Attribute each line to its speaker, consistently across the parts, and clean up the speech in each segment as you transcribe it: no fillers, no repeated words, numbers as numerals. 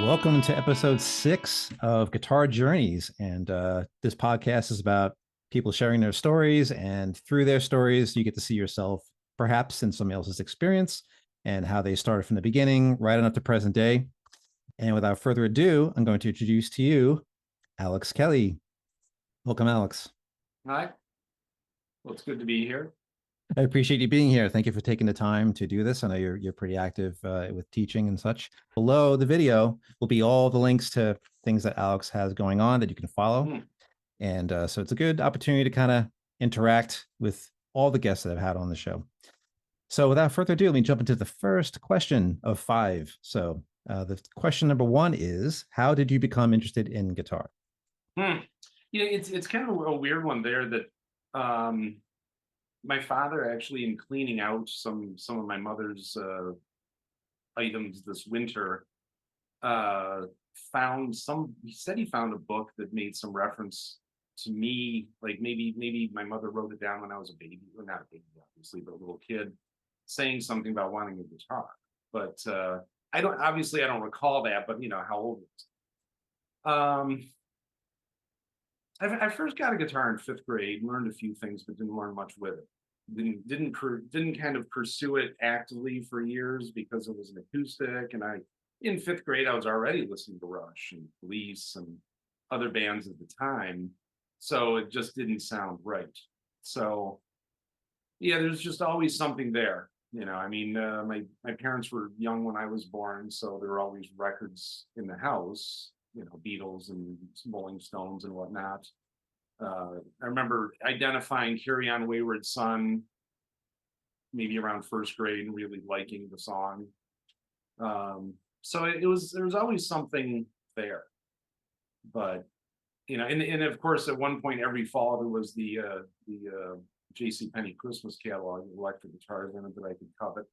Speaker 1: Welcome to episode 6 of Guitar Journeys. And this podcast is about people sharing their stories. And through their stories, you get to see yourself perhaps in somebody else's experience and how they started from the beginning, right on up to present day. And without further ado, I'm going to introduce to you Alex Kelley. Welcome, Alex.
Speaker 2: Hi. Well, it's good to be here.
Speaker 1: I appreciate you being here. Thank you for taking the time to do this. I know you're pretty active with teaching and such. Below the video will be all the links to things that Alex has going on that you can follow. And so it's a good opportunity to kind of interact with all the guests that I've had on the show. So without further ado, let me jump into the first question of 5. So the question number 1 is, how did you become interested in guitar?
Speaker 2: It's kind of a weird one there that my father actually, in cleaning out some of my mother's items this winter, he said he found a book that made some reference to me, like maybe my mother wrote it down when I was a baby, or not a baby obviously, but a little kid, saying something about wanting a guitar. But I don't recall that, but how old was it? I first got a guitar in 5th grade, learned a few things, but didn't learn much with it. Didn't kind of pursue it actively for years because it was an acoustic, and in 5th grade I was already listening to Rush and Police and other bands at the time, so it just didn't sound right. So yeah, there's just always something there. My parents were young when I was born, so there were always records in the house, Beatles and Rolling Stones and whatnot. I remember identifying Carry On Wayward Son maybe around 1st grade and really liking the song. So there was always something there. But and of course at one point every fall there was the JCPenney Christmas catalog with electric guitars in it that I could covet,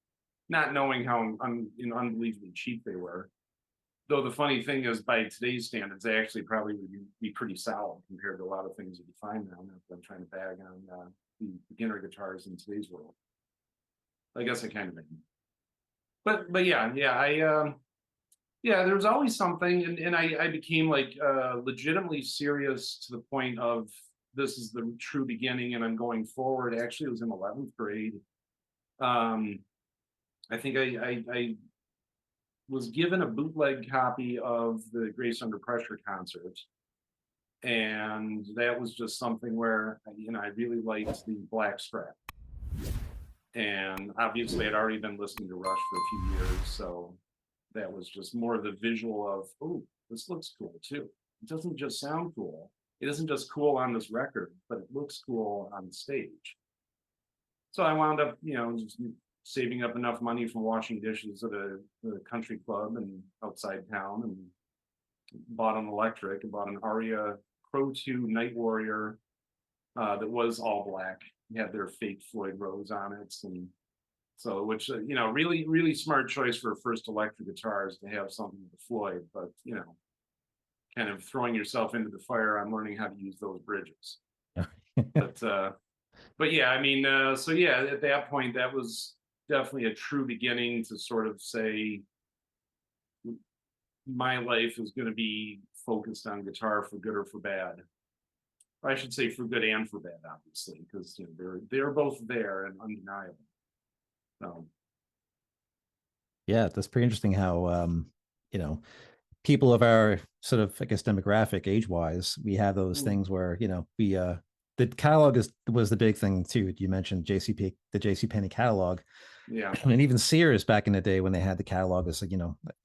Speaker 2: not knowing how unbelievably cheap they were. Though the funny thing is, by today's standards, they actually probably would be pretty solid compared to a lot of things that you find now. I'm trying to bag on the beginner guitars in today's world. I guess I kind of am. But yeah, there was always something, and I became like legitimately serious to the point of this is the true beginning, and I'm going forward. Actually, it was in 11th grade. I think I was given a bootleg copy of the Grace Under Pressure concert, and that was just something where I really liked the black strap, and obviously I'd already been listening to Rush for a few years, so that was just more of the visual of, oh, this looks cool too. It doesn't just sound cool, it isn't just cool on this record, but it looks cool on the stage. So I wound up just saving up enough money from washing dishes at a country club and outside town, and bought an electric and bought an Aria Pro 2 Night Warrior that was all black. It had their fake Floyd Rose on it, and so really really smart choice for a first electric guitar is to have something with Floyd, but kind of throwing yourself into the fire on learning how to use those bridges. But yeah, so yeah, at that point that was definitely a true beginning to sort of say my life is going to be focused on guitar for good or for bad. I should say for good and for bad, obviously, because they're both there and undeniable. So
Speaker 1: Yeah, that's pretty interesting how people of our sort of, I guess, demographic age-wise, we have those things where we the catalog was the big thing too. You mentioned the JCPenney catalog.
Speaker 2: Yeah.
Speaker 1: And even Sears back in the day when they had the catalog as like,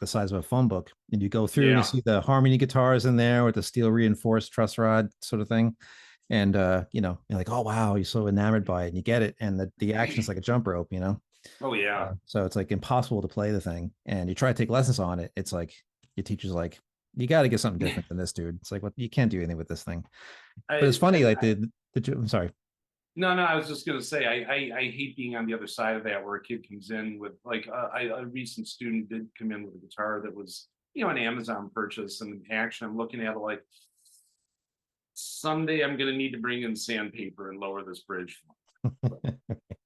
Speaker 1: the size of a phone book, and you go through and you see the harmony guitars in there with the steel reinforced truss rod sort of thing. And you're like, oh wow, you're so enamored by it, and you get it, and the action is like a jump rope,
Speaker 2: Oh yeah.
Speaker 1: So it's like impossible to play the thing, and you try to take lessons on it. It's like your teacher's like, you got to get something different than this, dude. It's like, what, you can't do anything with this thing. But it's funny, I'm sorry.
Speaker 2: No, I was just gonna say I hate being on the other side of that, where a kid comes in with like a recent student did come in with a guitar that was an Amazon purchase, and in action I'm looking at it like, someday I'm gonna need to bring in sandpaper and lower this bridge.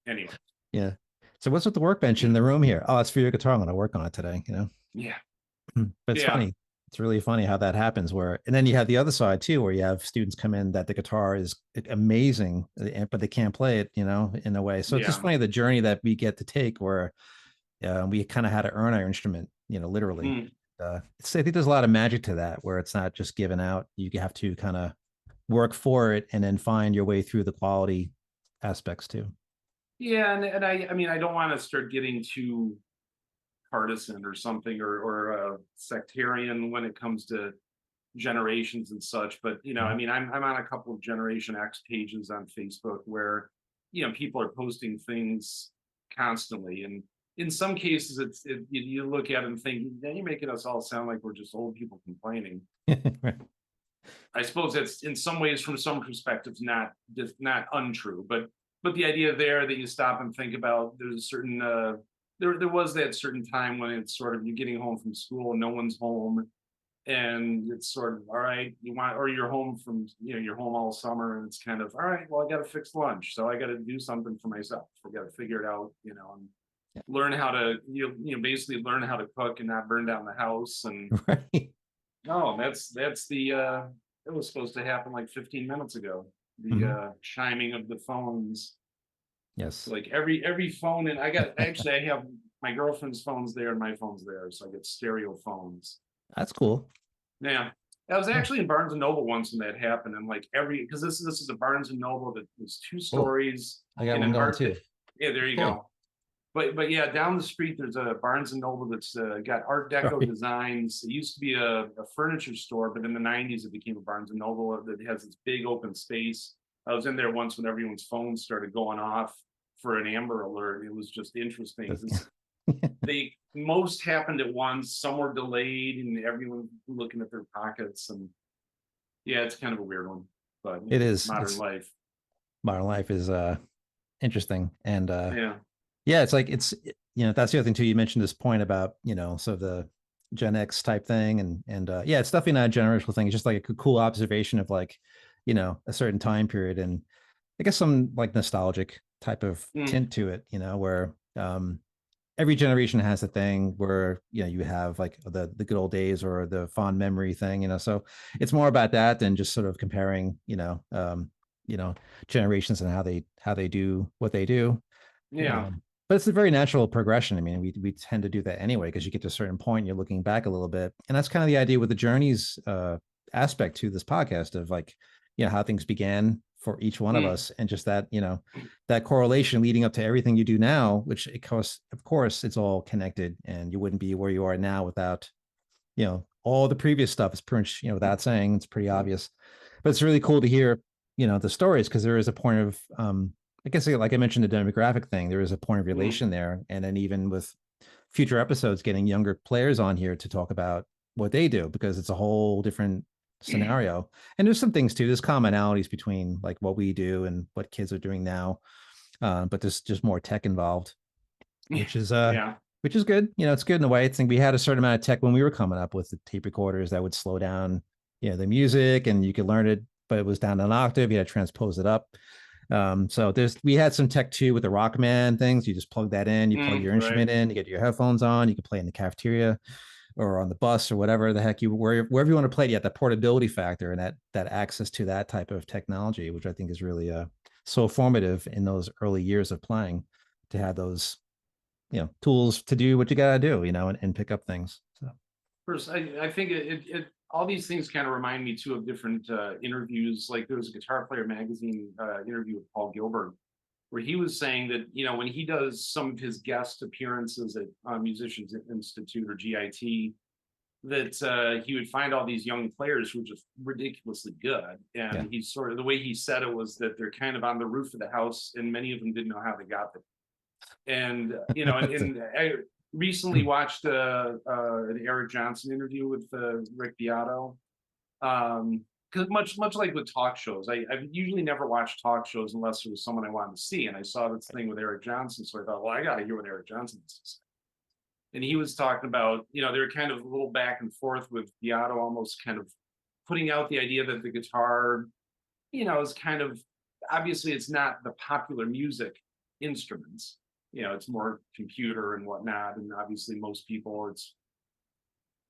Speaker 2: Anyway.
Speaker 1: Yeah. So what's with the workbench in the room here? Oh, it's for your guitar. I'm going to work on it today,
Speaker 2: Yeah.
Speaker 1: But it's funny. It's really funny how that happens where, and then you have the other side too, where you have students come in that the guitar is amazing, but they can't play it, in a way. So it's just
Speaker 2: Yeah.
Speaker 1: funny the journey that we get to take where we kind of had to earn our instrument, literally.
Speaker 2: Mm.
Speaker 1: I think there's a lot of magic to that where it's not just given out. You have to kind of work for it and then find your way through the quality aspects too.
Speaker 2: Yeah, and I mean, I don't want to start getting too partisan or something, or sectarian when it comes to generations and such. But I
Speaker 1: Mhm.
Speaker 2: mean, I'm on a couple of Generation X pages on Facebook where people are posting things constantly, and in some cases, you look at it and think, "Yeah, you're making us all sound like we're just old people complaining."
Speaker 1: Right.
Speaker 2: I suppose that's in some ways, from some perspectives, not untrue, but the idea there that you stop and think about, there's a certain there was that certain time when it's sort of you're getting home from school and no one's home, and it's sort of, all right, you want, or you're home from, you're home all summer, and it's kind of, all right, well, I got to fix lunch, so I got to do something for myself. I got to figure it out, and
Speaker 1: Yeah.
Speaker 2: learn how to, basically learn how to cook and not burn down the house. And
Speaker 1: Right.
Speaker 2: no, that's the it was supposed to happen like 15 minutes ago. The
Speaker 1: Mhm.
Speaker 2: chiming of the phones,
Speaker 1: Yes.
Speaker 2: like every phone, and I have my girlfriend's phones there and my phone's there, so I get stereo phones.
Speaker 1: That's cool.
Speaker 2: Yeah. I was
Speaker 1: Yeah.
Speaker 2: actually in Barnes and Noble once when that happened, and like because this is a Barnes and Noble that was two
Speaker 1: Oh,
Speaker 2: stories
Speaker 1: I got
Speaker 2: and
Speaker 1: one
Speaker 2: an
Speaker 1: going
Speaker 2: art.
Speaker 1: too.
Speaker 2: Yeah, there you
Speaker 1: Cool.
Speaker 2: go. But yeah, down the street there's a Barnes and Noble that's got Art Deco
Speaker 1: Right.
Speaker 2: designs. It used to be a furniture store, but in the '90s it became a Barnes and Noble that has this big open space. I was in there once when everyone's phones started going off for an Amber Alert. It was just interesting
Speaker 1: That's-
Speaker 2: because they most happened at once. Some were delayed, and everyone looking at their pockets. And yeah, it's kind of a weird one, but
Speaker 1: It is.
Speaker 2: modern
Speaker 1: It's
Speaker 2: life.
Speaker 1: modern life is interesting. And
Speaker 2: Yeah.
Speaker 1: yeah, it's like that's the other thing too. You mentioned this point about, so the Gen X type thing and yeah, it's definitely not a generational thing. It's just like a cool observation of like, a certain time period and I guess some like nostalgic type of
Speaker 2: Mm,
Speaker 1: tint to it, where every generation has a thing where you have like the good old days or the fond memory thing, so it's more about that than just sort of comparing, you know generations and how they do what they do.
Speaker 2: yeah.
Speaker 1: But it's a very natural progression. I mean, we tend to do that anyway because you get to a certain point, you're looking back a little bit, and that's kind of the idea with the journeys aspect to this podcast of like, how things began for each one of
Speaker 2: Mm,
Speaker 1: us, and just that that correlation leading up to everything you do now, which of course, it's all connected, and you wouldn't be where you are now without all the previous stuff. Is pretty much without saying, it's pretty obvious, but it's really cool to hear the stories because there is a point of I guess like I mentioned the demographic thing, there is a point of
Speaker 2: mm,
Speaker 1: relation there. And then even with future episodes, getting younger players on here to talk about what they do, because it's a whole different scenario. And there's some things too, there's commonalities between like what we do and what kids are doing now. But there's just more tech involved, which is
Speaker 2: yeah.
Speaker 1: which is good. It's good in a way. I think we had a certain amount of tech when we were coming up with the tape recorders that would slow down, the music, and you could learn it, but it was down an octave. You had to transpose it up. So we had some tech too with the Rockman things. You just plug that in, you plug your
Speaker 2: Right.
Speaker 1: instrument in, you get your headphones on, you can play in the cafeteria or on the bus or whatever the heck wherever you want to play. You have that portability factor and that access to that type of technology, which I think is really so formative in those early years of playing, to have those tools to do what you got to do, and pick up things. So
Speaker 2: First, I think all these things kind of remind me too of different interviews. Like there was a Guitar Player magazine interview with Paul Gilbert, where he was saying that when he does some of his guest appearances at Musicians Institute or GIT, that he would find all these young players who were just ridiculously good.
Speaker 1: yeah.
Speaker 2: And he sort of, the way he said it was that they're kind of on the roof of the house, and many of them didn't know how they got there. And I recently watched an Eric Johnson interview with Rick Beato. Because much like with talk shows, I've usually never watched talk shows unless there was someone I wanted to see, and I saw this thing with Eric Johnson, so I thought, well, I got to hear what Eric Johnson has to say. And he was talking about, they were kind of a little back and forth with Beato, almost kind of putting out the idea that the guitar, is kind of, obviously it's not the popular music instruments. It's more computer and whatnot, and obviously most people, it's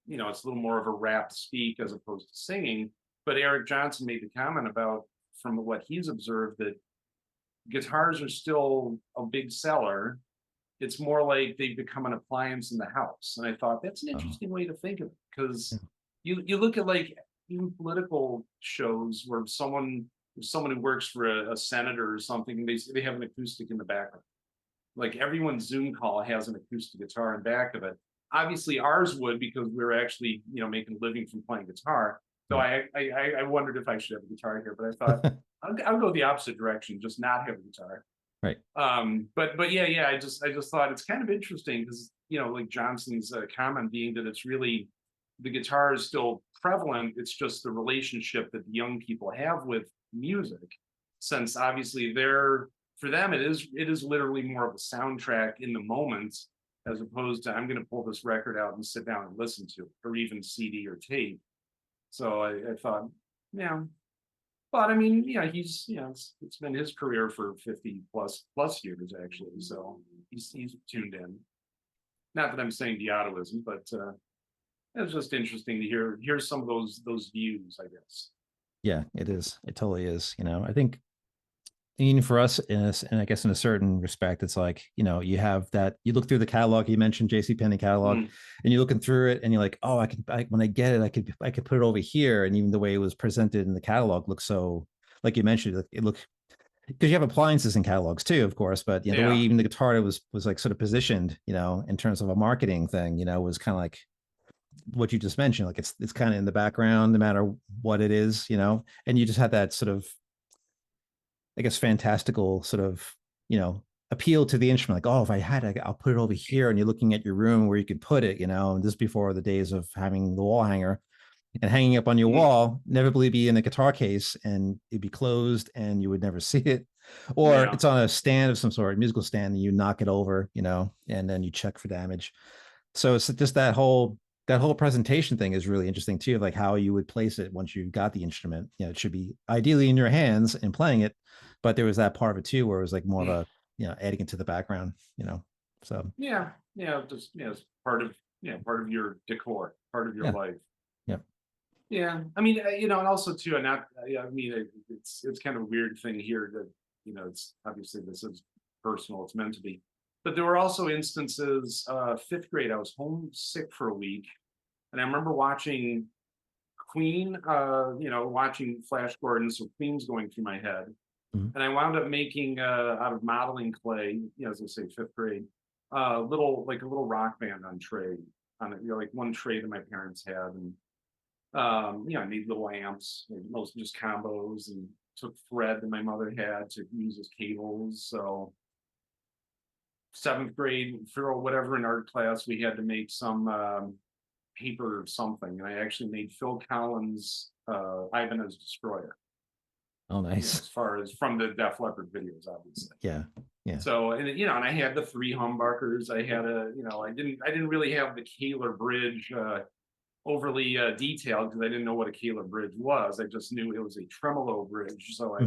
Speaker 2: it's a little more of a rap speak as opposed to singing. But Eric Johnson made the comment about, from what he's observed, that guitars are still a big seller. It's more like they've become an appliance in the house. And I thought that's an interesting way to think of it, because you look at like even political shows where someone who works for a senator or something, and they have an acoustic in the background. Like everyone's Zoom call has an acoustic guitar in back of it. Obviously ours would, because we're actually, making a living from playing guitar. So I wondered if I should have a guitar here, but I thought I'll go the opposite direction, just not have a guitar.
Speaker 1: Right.
Speaker 2: But yeah, I just thought it's kind of interesting, because, like Johnson's comment being that it's really, the guitar is still prevalent. It's just the relationship that the young people have with music, since obviously for them, it is literally more of a soundtrack in the moment, as opposed to, I'm going to pull this record out and sit down and listen to it, or even CD or tape. So I thought, yeah, but I mean, he's, it's been his career for 50 plus years actually. So he's tuned in. Not that I'm saying Beato isn't, but it's just interesting to hear some of those views, I guess.
Speaker 1: Yeah, it is. It totally is. I think even for us, and I guess in a certain respect, it's like, you have that, you look through the catalog, you mentioned JCPenney catalog, and you're looking through it and you're like, oh, when I get it, I could put it over here. And even the way it was presented in the catalog looks so, like you mentioned, it looked, because you have appliances in catalogs too, of course, but the way even the guitar was like sort of positioned, in terms of a marketing thing, was kind of like what you just mentioned, like it's kind of in the background, no matter what it is, and you just had that sort of, I guess, fantastical sort of, appeal to the instrument. Like, oh, if I had it, I'll put it over here. And you're looking at your room where you could put it, and this before the days of having the wall hanger and hanging up on your wall, inevitably be in a guitar case and it'd be closed and you would never see it. Or it's on a stand of some sort, musical stand, and you knock it over, and then you check for damage. So it's just that whole presentation thing is really interesting too, like how you would place it once you got the instrument. It should be ideally in your hands and playing it, but there was that part of it too where it was like more of a, adding it to the background, so
Speaker 2: just it's part of your decor, part of your life. Yeah, I mean, and also too, and not, I mean, it's kind of a weird thing here that, it's obviously, this is personal, it's meant to be, but there were also instances, 5th grade, I was homesick for a week, and I remember watching Queen, watching Flash Gordon, so Queen's going through my head, and I wound up making, out of modeling clay, as I say, 5th grade, a little rock band on tray, on it, like one tray that my parents had, and I made little amps, mostly just combos, and took thread that my mother had to use as cables. So 7th grade, for whatever in art class, we had to make some paper or something, and I actually made Phil Collins' Ibanez Destroyer.
Speaker 1: Oh, nice.
Speaker 2: As far as from the Def Leppard videos, obviously.
Speaker 1: Yeah.
Speaker 2: So, and and I had the 3 humbuckers. I had I didn't really have the Kahler bridge overly detailed, because I didn't know what a Kahler bridge was. I just knew it was a tremolo bridge. So I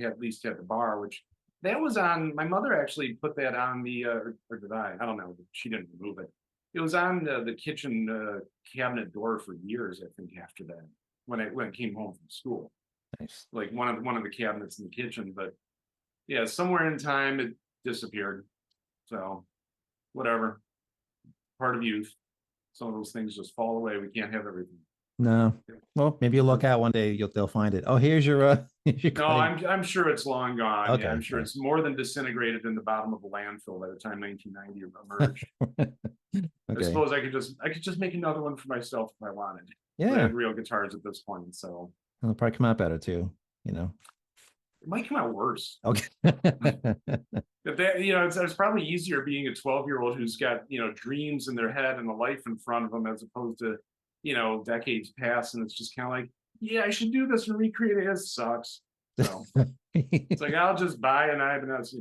Speaker 2: at least had the bar, which that was on. My mother actually put that on the or did I? I don't know. She didn't remove it. It was on the kitchen cabinet door for years, I think, after that, when I came home from school.
Speaker 1: Nice.
Speaker 2: Like one of the cabinets in the kitchen, but yeah, somewhere in time it disappeared. So whatever. Part of youth. Some of those things just fall away. We can't have everything.
Speaker 1: No. Well, maybe you'll look out one day, they'll find it. Oh, here's your
Speaker 2: no, I'm sure it's long gone.
Speaker 1: Okay,
Speaker 2: yeah, I'm sure it's more than disintegrated in the bottom of a landfill by the time 1990 emerged. I suppose I could just make another one for myself if I wanted.
Speaker 1: Yeah.
Speaker 2: I have real guitars at this point, so
Speaker 1: it'll probably come out better too,
Speaker 2: It might come out worse.
Speaker 1: Okay.
Speaker 2: If that, it's probably easier being a 12-year-old who's got, dreams in their head and a life in front of them, as opposed to, decades past, and it's just kind of like, yeah, I should do this and recreate it. It sucks. So it's like, I'll just buy an Ibanez,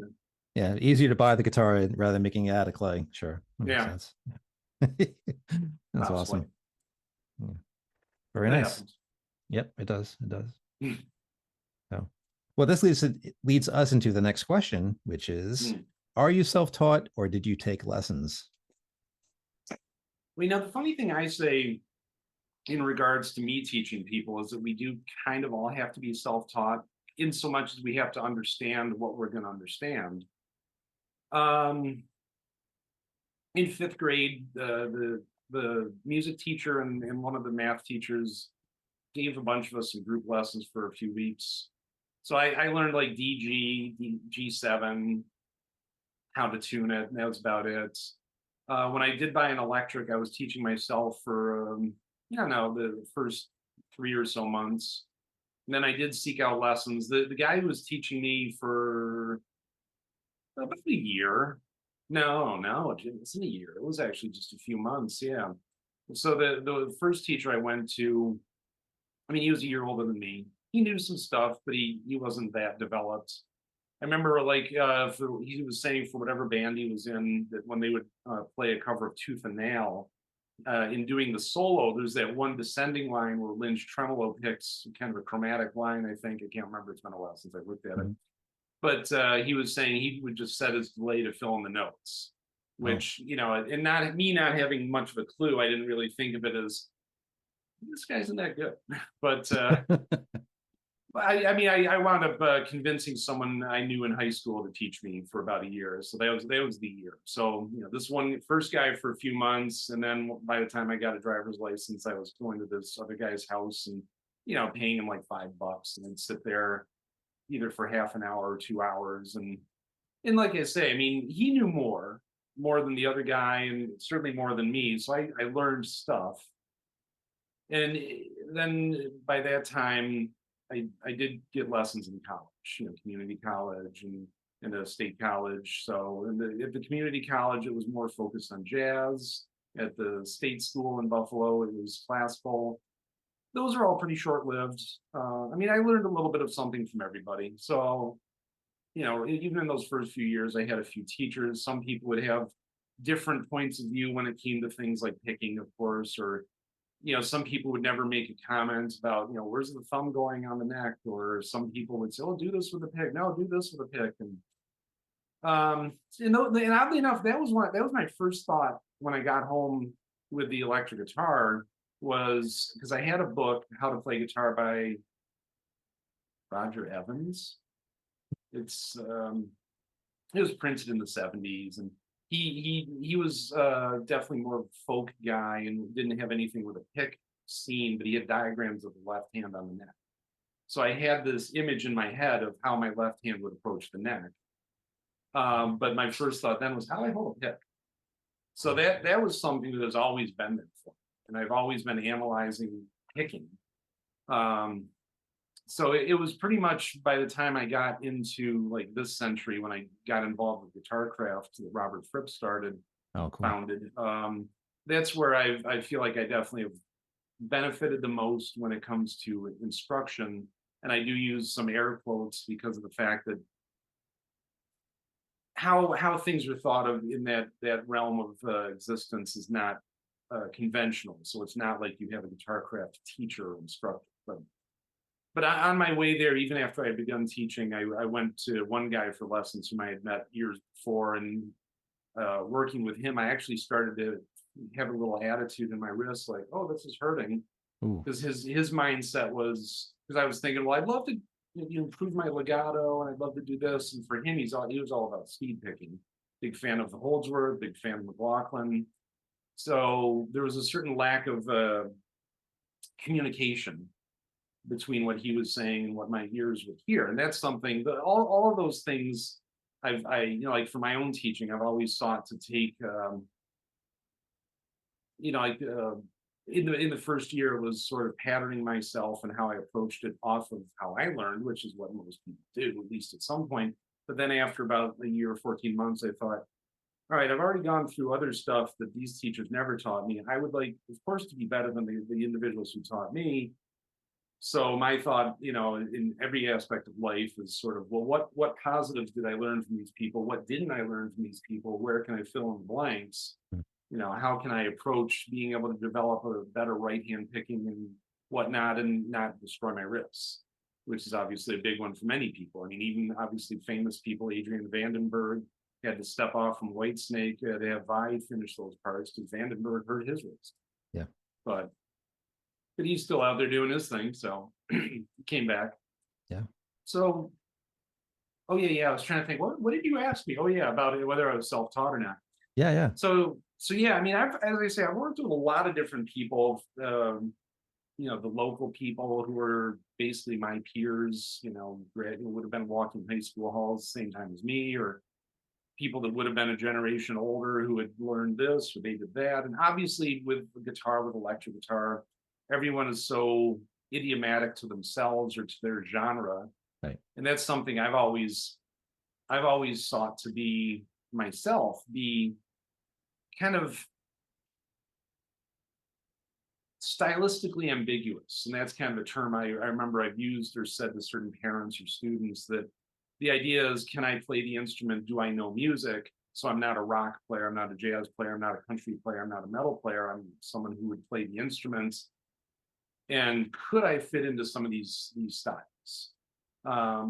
Speaker 1: Yeah, easier to buy the guitar rather than making it out of clay. Sure. That makes sense. That's awesome. Yeah. Very nice. Happens. Yep, it does. It does. So, well, this leads us into the next question, which is, are you self-taught or did you take lessons?
Speaker 2: mean, now the funny thing I say in regards to me teaching people is that we do kind of all have to be self-taught in so much as we have to understand what we're going to understand. Um, in fifth grade, the music teacher and one of the math teachers gave a bunch of us some group lessons for a few weeks. So I learned like G7, how to tune it, and that was about it. When I did buy an electric, I was teaching myself for, I don't know, the first 3 or so months. And then I did seek out lessons. The guy who was teaching me for about a year. No, it wasn't a year. It was actually just a few months. Yeah. So the first teacher I went to, I mean, he was a year older than me. He knew some stuff, but he wasn't that developed. I remember like he was saying for whatever band he was in that when they would play a cover of Tooth and Nail, in doing the solo, there's that one descending line where Lynch tremolo picks kind of a chromatic line. I think I can't remember. It's been a while since I looked at it. But he was saying he would just set his delay to fill in the notes, which and not having much of a clue, I didn't really think of it as this guy's not that good. But I wound up convincing someone I knew in high school to teach me for about a year. So that was the year. So this one first guy for a few months, and then by the time I got a driver's license, I was going to this other guy's house and paying him like $5, and then sit there either for half an hour or 2 hours. And like I say, I mean, he knew more than the other guy, and certainly more than me. So I learned stuff. And then by that time, I did get lessons in college, community college and a state college. So at the community college, it was more focused on jazz. At the state school in Buffalo, it was classical. Those are all pretty short-lived. I mean, I learned a little bit of something from everybody. So, even in those first few years, I had a few teachers. Some people would have different points of view when it came to things like picking, of course, or some people would never make a comment about, where's the thumb going on the neck, or some people would say, oh, do this with a pick. No, do this with a pick. And and oddly enough, that was my first thought when I got home with the electric guitar, was because I had a book, How to Play Guitar by Roger Evans. It was printed in the 70s, and he was definitely more of a folk guy and didn't have anything with a pick scene, but he had diagrams of the left hand on the neck. So I had this image in my head of how my left hand would approach the neck. But my first thought then was, how do I hold a pick? So that was something that has always been there for me. And I've always been analyzing picking. So it was pretty much by the time I got into like this century, when I got involved with Guitarcraft that Robert Fripp founded. That's where I feel like I definitely have benefited the most when it comes to instruction. And I do use some air quotes because of the fact that how things are thought of in that realm of existence is not conventional. So it's not like you have a Guitarcraft teacher or instructor. But on my way there, even after I had begun teaching, I went to one guy for lessons whom I had met years before, and working with him, I actually started to have a little attitude in my wrist, like, oh, this is hurting. Because his mindset was, because I was thinking, well, I'd love to improve my legato, and I'd love to do this. And for him, he was all about speed picking. Big fan of the Holdsworth, big fan of McLaughlin. So there was a certain lack of communication between what he was saying and what my ears would hear. And that's something that all of those things I like for my own teaching, I've always sought to take, in the first year, it was sort of patterning myself and how I approached it off of how I learned, which is what most people do, at least at some point. But then after about a year or 14 months, I thought, all right, I've already gone through other stuff that these teachers never taught me. And I would like, of course, to be better than the individuals who taught me. So my thought, in every aspect of life is sort of, well, what positives did I learn from these people? What didn't I learn from these people? Where can I fill in the blanks? How can I approach being able to develop a better right-hand picking and whatnot, and not destroy my wrists, which is obviously a big one for many people. I mean, even obviously famous people, Adrian Vandenberg, had to step off from Whitesnake to have Vi finish those parts because Vandenberg hurt his wrist.
Speaker 1: Yeah.
Speaker 2: But he's still out there doing his thing, so he came back.
Speaker 1: Yeah.
Speaker 2: So, oh yeah, I was trying to think, what did you ask me? Oh yeah, about it, whether I was self-taught or not.
Speaker 1: Yeah.
Speaker 2: So yeah, I mean, as I say, I've worked with a lot of different people. You know, the local people who were basically my peers, you know, who would have been walking high school halls same time as me, or people that would have been a generation older who had learned this or they did that. And obviously with the guitar, with electric guitar, everyone is so idiomatic to themselves or to their genre.
Speaker 1: Right.
Speaker 2: And that's something I've always sought to be myself, be kind of stylistically ambiguous. And that's kind of a term I remember I've used or said to certain parents or students, that the idea is, can I play the instrument? Do I know music? So I'm not a rock player, I'm not a jazz player, I'm not a country player, I'm not a metal player, I'm someone who would play the instruments. And could I fit into some of these styles? I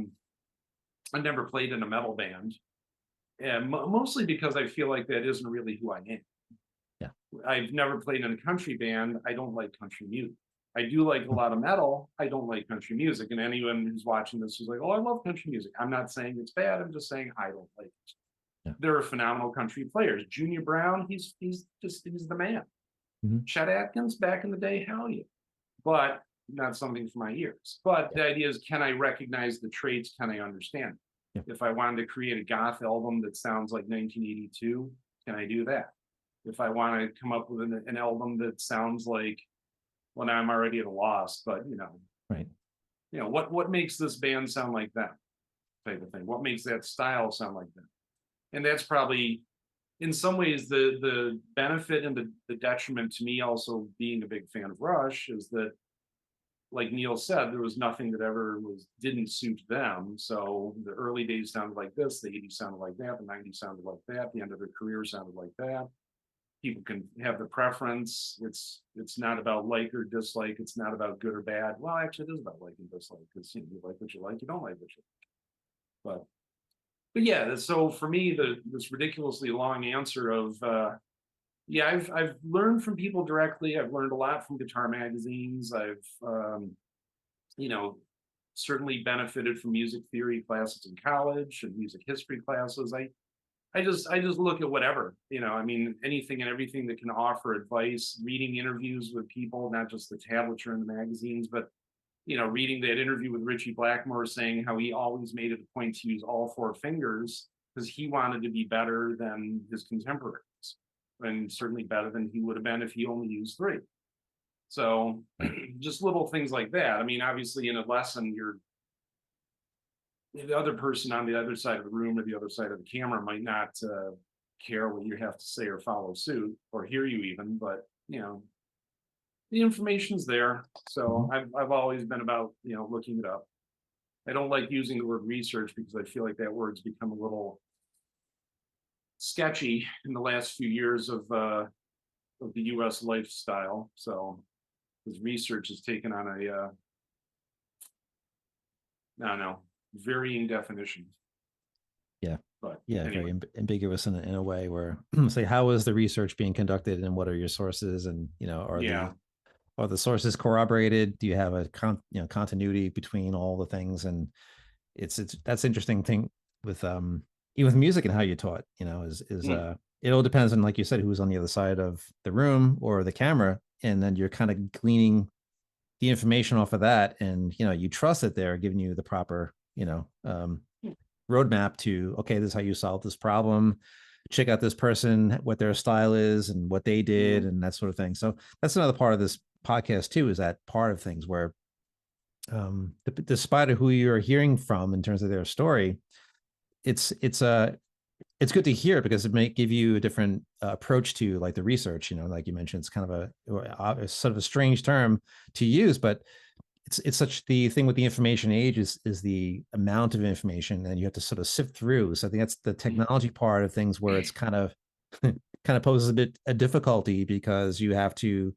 Speaker 2: never played in a metal band, and mostly because I feel like that isn't really who I am.
Speaker 1: Yeah.
Speaker 2: I've never played in a country band. I don't like country music. I do like a lot of metal. I don't like country music. And anyone who's watching this is like, oh, I love country music. I'm not saying it's bad. I'm just saying I don't like it.
Speaker 1: Yeah.
Speaker 2: There are phenomenal country players. Junior Brown, he's the man.
Speaker 1: Mhm.
Speaker 2: Chet Atkins, back in the day, hell yeah. But not something for my ears. But the idea is, can I recognize the traits? Can I understand?
Speaker 1: Yeah.
Speaker 2: If I wanted to create a goth album that sounds like 1982, can I do that? If I want to come up with an album that sounds like, well, now I'm already at a loss, but
Speaker 1: Right.
Speaker 2: What makes this band sound like them, type of thing. What makes that style sound like them? And that's probably, in some ways, the benefit and the detriment to me also being a big fan of Rush is that, like Neil said, there was nothing that ever didn't suit them. So the early days sounded like this, the 80s sounded like that, the 90s sounded like that, the end of their career sounded like that. People can have the preference. It's not about like or dislike. It's not about good or bad. Well, actually, it is about like and dislike, because you like what you like, you don't like what you like. But yeah, so for me, this ridiculously long answer of yeah, I've learned from people directly. I've learned a lot from guitar magazines. I've certainly benefited from music theory classes in college and music history classes. I just look at whatever, I mean, anything and everything that can offer advice, reading interviews with people, not just the tablature in the magazines, but reading that interview with Richie Blackmore saying how he always made it a point to use all four fingers because he wanted to be better than his contemporaries, and certainly better than he would have been if he only used three. So just little things like that. I mean, obviously in a lesson, the other person on the other side of the room or the other side of the camera might not care what you have to say or follow suit or hear you even, but the information's there. So I've always been about looking it up. I don't like using the word research because I feel like that word's become a little sketchy in the last few years of the U.S. lifestyle. So because research has taken on a I don't know, varying definition.
Speaker 1: Yeah.
Speaker 2: But
Speaker 1: Yeah,
Speaker 2: anyway.
Speaker 1: very ambiguous in a way where say, how is the research being conducted and what are your sources, and are the sources corroborated? Do you have a continuity between all the things? And it's that's interesting thing with even with music and how you taught, it all depends on, like you said, who's on the other side of the room or the camera, and then you're kind of gleaning the information off of that, and you trust that they're giving you the proper roadmap to, okay, this is how you solve this problem. Check out this person, what their style is and what they did, and that sort of thing. So that's another part of this podcast too, is that part of things where despite who you're hearing from in terms of their story, it's good to hear because it may give you a different approach to like the research. Like you mentioned, it's kind of a sort of a strange term to use, but it's such the thing with the information age is the amount of information, and you have to sort of sift through. So I think that's the technology part of things where it's kind of poses a bit a difficulty, because you have to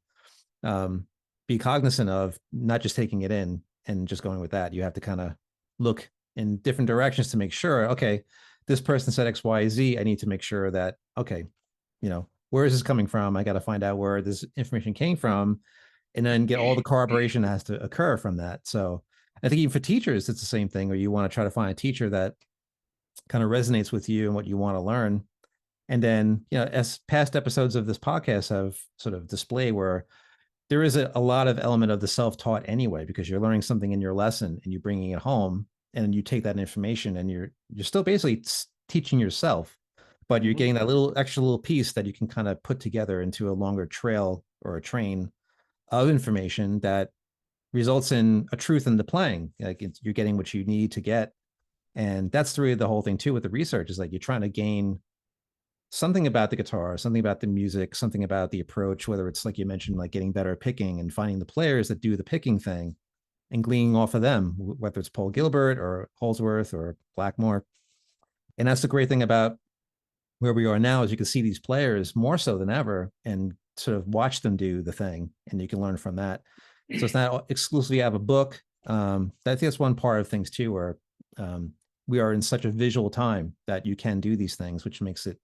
Speaker 1: be cognizant of not just taking it in and just going with that. You have to kind of look in different directions to make sure, okay, this person said X, Y, Z. I need to make sure that, okay, where is this coming from? I got to find out where this information came from, and then get all the corroboration that has to occur from that. So I think even for teachers, it's the same thing, where you want to try to find a teacher that kind of resonates with you and what you want to learn. And then, as past episodes of this podcast have sort of displayed, where there is a lot of element of the self-taught anyway, because you're learning something in your lesson and you're bringing it home, and you take that information and you're still basically teaching yourself, but you're getting that little piece that you can kind of put together into a longer trail or a train of information that results in a truth in the playing. Like you're getting what you need to get. And that's really the whole thing too with the research, is like you're trying to gain something about the guitar, something about the music, something about the approach, whether it's like you mentioned, like getting better at picking and finding the players that do the picking thing and gleaning off of them, whether it's Paul Gilbert or Holsworth or Blackmore. And that's the great thing about where we are now, is you can see these players more so than ever and sort of watch them do the thing, and you can learn from that. So it's not exclusively have a book. I think that's one part of things too, where we are in such a visual time that you can do these things, which makes it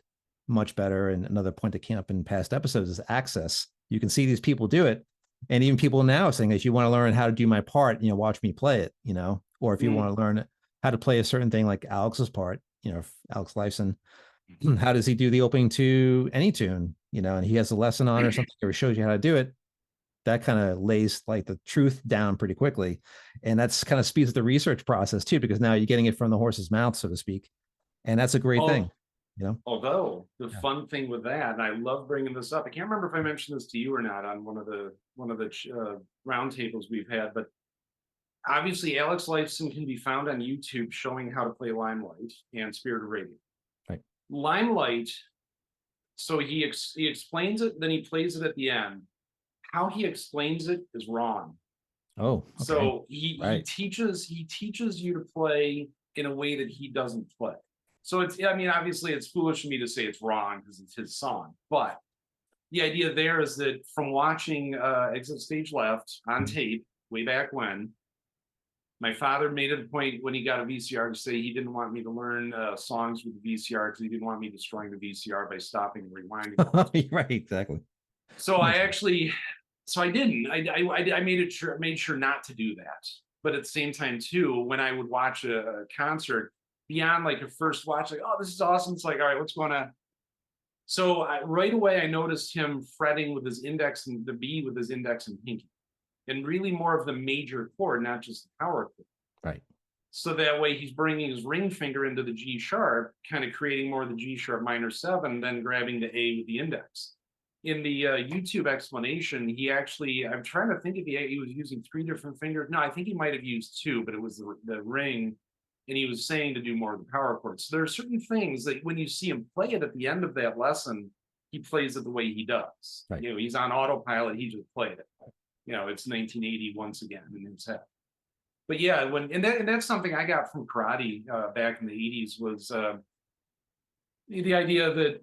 Speaker 1: much better. And another point that came up in past episodes is access. You can see these people do it. And even people now saying, if you want to learn how to do my part, watch me play it, or if you want to learn how to play a certain thing, like Alex's part, Alex Lifeson, how does he do the opening to any tune, and he has a lesson on or something, or he shows you how to do it. That kind of lays like the truth down pretty quickly. And that's kind of speeds the research process too, because now you're getting it from the horse's mouth, so to speak. And that's a great thing.
Speaker 2: Although the fun thing with that, and I love bringing this up, I can't remember if I mentioned this to you or not on one of the roundtables we've had, but obviously Alex Lifeson can be found on YouTube showing how to play Limelight and Spirit of Radio.
Speaker 1: Right.
Speaker 2: Limelight, so he explains it, then he plays it at the end. How he explains it is wrong.
Speaker 1: Oh, okay.
Speaker 2: So he teaches you to play in a way that he doesn't play. So obviously it's foolish for me to say it's wrong because it's his song, but the idea there is that from watching Exit Stage Left on tape way back when, my father made it a point when he got a VCR to say he didn't want me to learn songs with the VCR because he didn't want me destroying the VCR by stopping and rewinding.
Speaker 1: Right, exactly.
Speaker 2: So I didn't. I made sure not to do that. But at the same time too, when I would watch a concert, beyond like a first watch, like, oh, this is awesome. It's like, all right, what's going on? So right away, I noticed him fretting with his index and the B with his index and pinky, and really more of the major chord, not just the power chord.
Speaker 1: Right.
Speaker 2: So that way he's bringing his ring finger into the G sharp, kind of creating more of the G sharp minor 7, then grabbing the A with the index. In the YouTube explanation, I'm trying to think if he was using 3 different fingers. No, I think he might have used 2, but it was the ring. And he was saying to do more of the power chords. So there are certain things that when you see him play it at the end of that lesson, he plays it the way he does. Right. He's on autopilot. He just played it. It's 1980 once again in his head. But yeah, that's something I got from karate back in the 80s was the idea that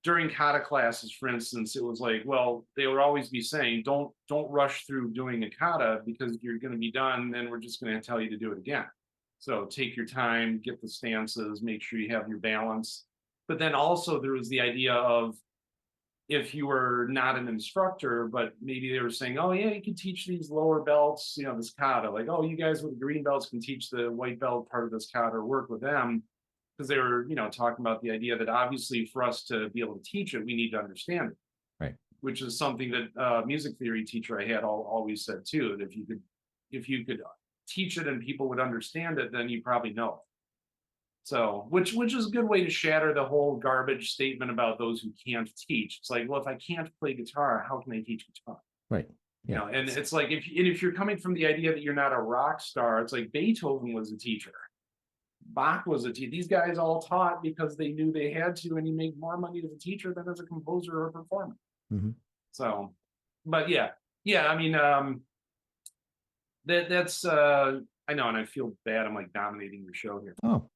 Speaker 2: during kata classes, for instance, it was like, well, they would always be saying, don't rush through doing a kata because you're going to be done, then we're just going to tell you to do it again. So take your time, get the stances, make sure you have your balance. But then also there was the idea of, if you were not an instructor, but maybe they were saying, oh yeah, you can teach these lower belts, this kata, like, oh, you guys with the green belts can teach the white belt part of this kata or work with them. Because they were, talking about the idea that obviously for us to be able to teach it, we need to understand it.
Speaker 1: Right.
Speaker 2: Which is something that music theory teacher I had always said too, that if you could teach it and people would understand it, then you probably know it. So, which is a good way to shatter the whole garbage statement about those who can't teach. It's like, well, if I can't play guitar, how can I teach guitar?
Speaker 1: Right. Yeah.
Speaker 2: And it's like, if you're coming from the idea that you're not a rock star, it's like Beethoven was a teacher. Bach was a teacher. These guys all taught because they knew they had to, and you make more money as a teacher than as a composer or a performer.
Speaker 1: Mm-hmm.
Speaker 2: So, but yeah. That's I know, and I feel bad. I'm like dominating your show here.
Speaker 1: Oh,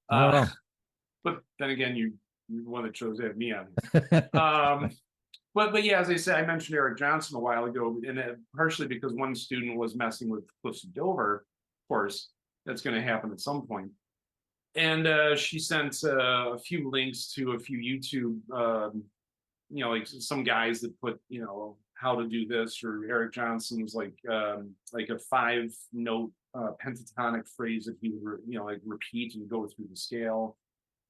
Speaker 2: but then again, you're the one that chose to have me on. But yeah, as I said, I mentioned Eric Johnson a while ago, and partially because one student was messing with Cliffs of Dover. Of course, that's going to happen at some point. And she sent a few links to a few YouTube, like some guys that put, how to do this, or Eric Johnson's like a 5-note pentatonic phrase that he would, like repeat and go through the scale.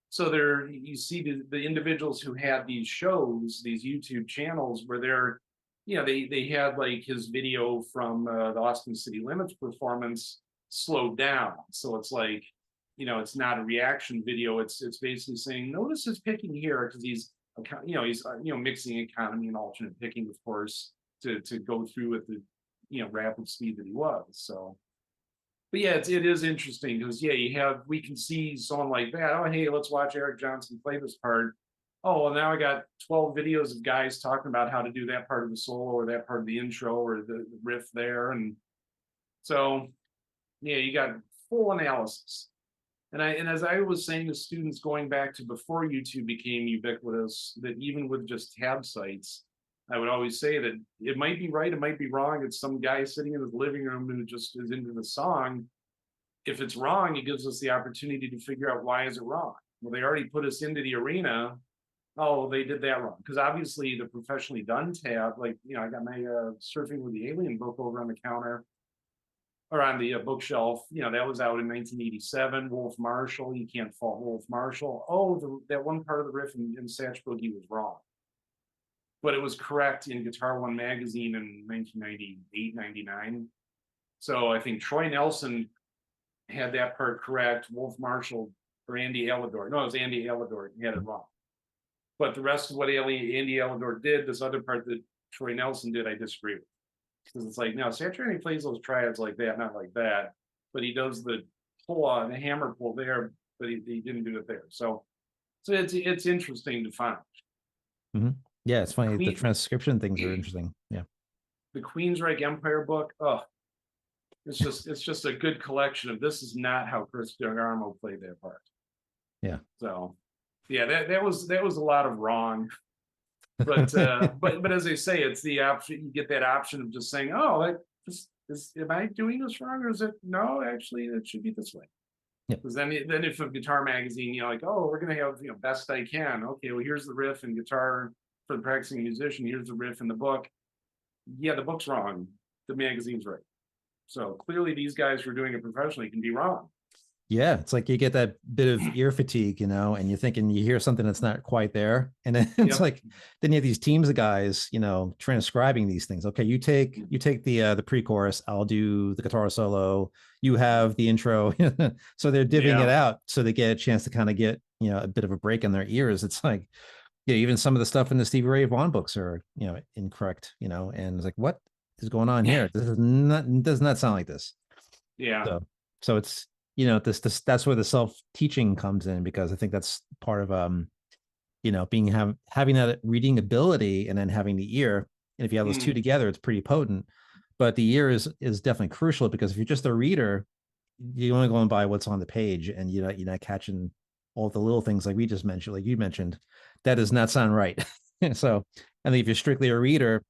Speaker 2: So there, you see the individuals who had these shows, these YouTube channels where they're, they had like his video from the Austin City Limits performance slowed down. So it's like, it's not a reaction video. It's basically saying, notice his picking here, because he's, he's mixing economy and alternate picking, of course, to go through with the, rapid speed that he was. So, but yeah, it is interesting because yeah, we can see someone like that. Oh, hey, let's watch Eric Johnson play this part. Oh, well, now I got 12 videos of guys talking about how to do that part of the solo or that part of the intro or the riff there. And so, yeah, you got full analysis. And as I was saying to students going back to before YouTube became ubiquitous, that even with just tab sites, I would always say that it might be right, it might be wrong. It's some guy sitting in his living room who just is into the song. If it's wrong, it gives us the opportunity to figure out, why is it wrong? Well, they already put us into the arena. Oh, they did that wrong. Because obviously the professionally done tab, like, I got my Surfing with the Alien book over on the counter, or on the bookshelf. That was out in 1987. Wolf Marshall, you can't fault Wolf Marshall. Oh, that one part of the riff in Satch Boogie was wrong, but it was correct in Guitar One magazine in 1998, 99. So I think Troy Nelson had that part correct. Wolf Marshall or Andy Alador. No, it was Andy Alador. He had it wrong. But the rest of what Andy Alador did, this other part that Troy Nelson did, I disagree with. Because it's like, now Satriani plays those triads like that, not like that. But he does the pull on the hammer pull there, but he didn't do it there. So it's interesting to find.
Speaker 1: Mhm. Yeah, it's funny. The
Speaker 2: Queen-
Speaker 1: transcription things are interesting. Yeah.
Speaker 2: The Queensryche Empire book, it's just a good collection of, this is not how Chris DeGarmo played that part.
Speaker 1: Yeah.
Speaker 2: So yeah, that was a lot of wrong. But but as I say, it's the option. You get that option of just saying, oh, am I doing this wrong, or is it, no, actually it should be this way.
Speaker 1: Yeah.
Speaker 2: Because then if a guitar magazine, like, oh, we're gonna have, best I can. Okay, well, here's the riff in Guitar for the Practicing Musician. Here's the riff in the book. Yeah, the book's wrong. The magazine's right. So clearly these guys who are doing it professionally can be wrong.
Speaker 1: Yeah, it's like you get that bit of ear fatigue, and you're thinking you hear something that's not quite there. And then it's like, then you have these teams of guys, transcribing these things. Okay, you take the pre-chorus, I'll do the guitar solo, you have the intro. So they're divvying it out so they get a chance to kind of get, a bit of a break in their ears. It's like, even some of the stuff in the Stevie Ray Vaughan books are, incorrect, and it's like, what is going on here? This does not sound like this.
Speaker 2: Yeah.
Speaker 1: So it's, that's where the self-teaching comes in, because I think that's part of having that reading ability and then having the ear. And if you have those two together, it's pretty potent. But the ear is definitely crucial, because if you're just a reader, you're only going by what's on the page, and you're not catching all the little things like we just mentioned, like you mentioned, that does not sound right. So I think if you're strictly a reader,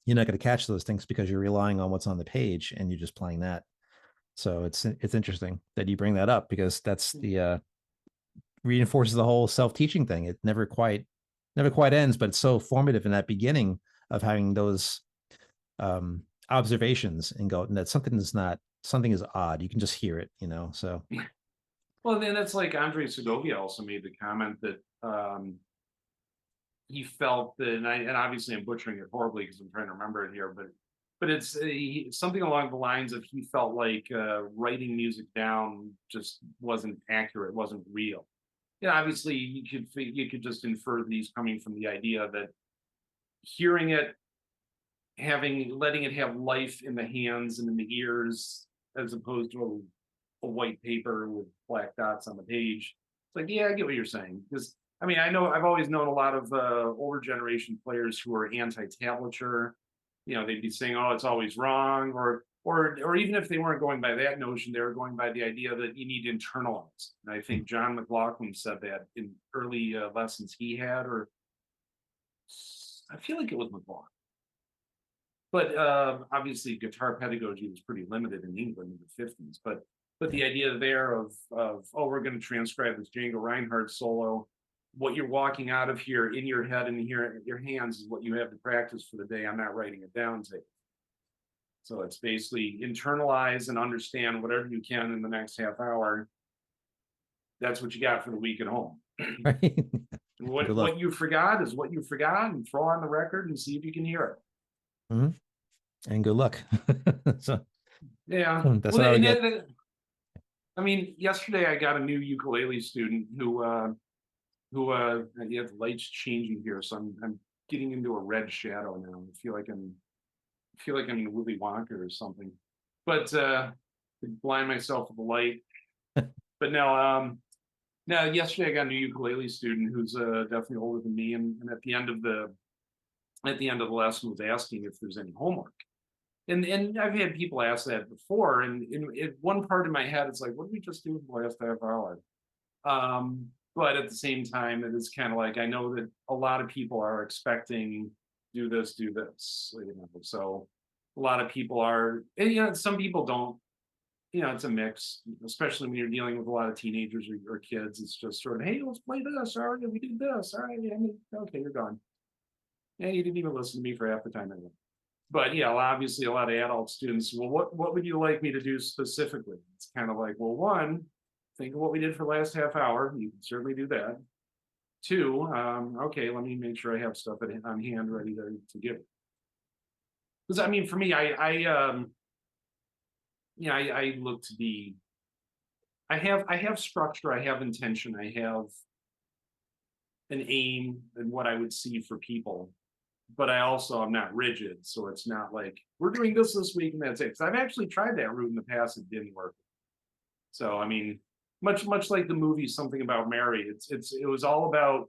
Speaker 1: you're not going to catch those things because you're relying on what's on the page and you're just playing that. So it's interesting that you bring that up, because that's the reinforces the whole self-teaching thing. It never quite ends, but it's so formative in that beginning of having those observations and that something is odd. You can just hear it, so.
Speaker 2: Well, then it's like Andre Segovia also made the comment that he felt that, and obviously I'm butchering it horribly because I'm trying to remember it here, but it's something along the lines of, he felt like writing music down just wasn't accurate, wasn't real. Obviously you could just infer these coming from the idea that hearing it, letting it have life in the hands and in the ears, as opposed to a white paper with black dots on the page. It's like, yeah, I get what you're saying. Because I've always known a lot of older generation players who are anti-tablature. They'd be saying, oh, it's always wrong, or even if they weren't going by that notion, they were going by the idea that you need to internalize. And I think John McLaughlin said that in early lessons he had, or I feel like it was McLaughlin. But obviously guitar pedagogy was pretty limited in England in the 50s. But But the idea there of oh, we're going to transcribe this Django Reinhardt solo. What you're walking out of here in your head and here your hands is what you have to practice for the day. I'm not writing it down today. So it's basically internalize and understand whatever you can in the next half hour. That's what you got for the week at home.
Speaker 1: Right.
Speaker 2: What you forgot is what you forgot, and throw on the record and see if you can hear it.
Speaker 1: And good luck. So
Speaker 2: yeah,
Speaker 1: that's what I would get.
Speaker 2: I mean, yesterday I got a new ukulele student who the lights changing here, so I'm getting into a red shadow now. I feel like I'm in Willy Wonka or something, but blind myself with the light. But now, yesterday I got a new ukulele student who's definitely older than me, and at the end of the lesson was asking if there's any homework. And I've had people ask that before, and in one part of my head, it's like, what did we just do for the last half hour? But at the same time, it is kind of like, I know that a lot of people are expecting do this, so a lot of people are, and some people don't. It's a mix, especially when you're dealing with a lot of teenagers or kids. It's just sort of, hey, let's play this. All right, we did this. All right, okay, you're done. Yeah, you didn't even listen to me for half the time anyway. But yeah, obviously a lot of adult students, well, what would you like me to do specifically? It's kind of like, well, one, think of what we did for the last half hour. You can certainly do that. Two, okay, let me make sure I have stuff on hand ready to give. Because I mean, for me, I look to be, I have structure, I have intention, I have an aim and what I would see for people. But I'm not rigid, so it's not like we're doing this week and that's it. Because I've actually tried that route in the past, it didn't work. So I mean, much like the movie Something About Mary, it was all about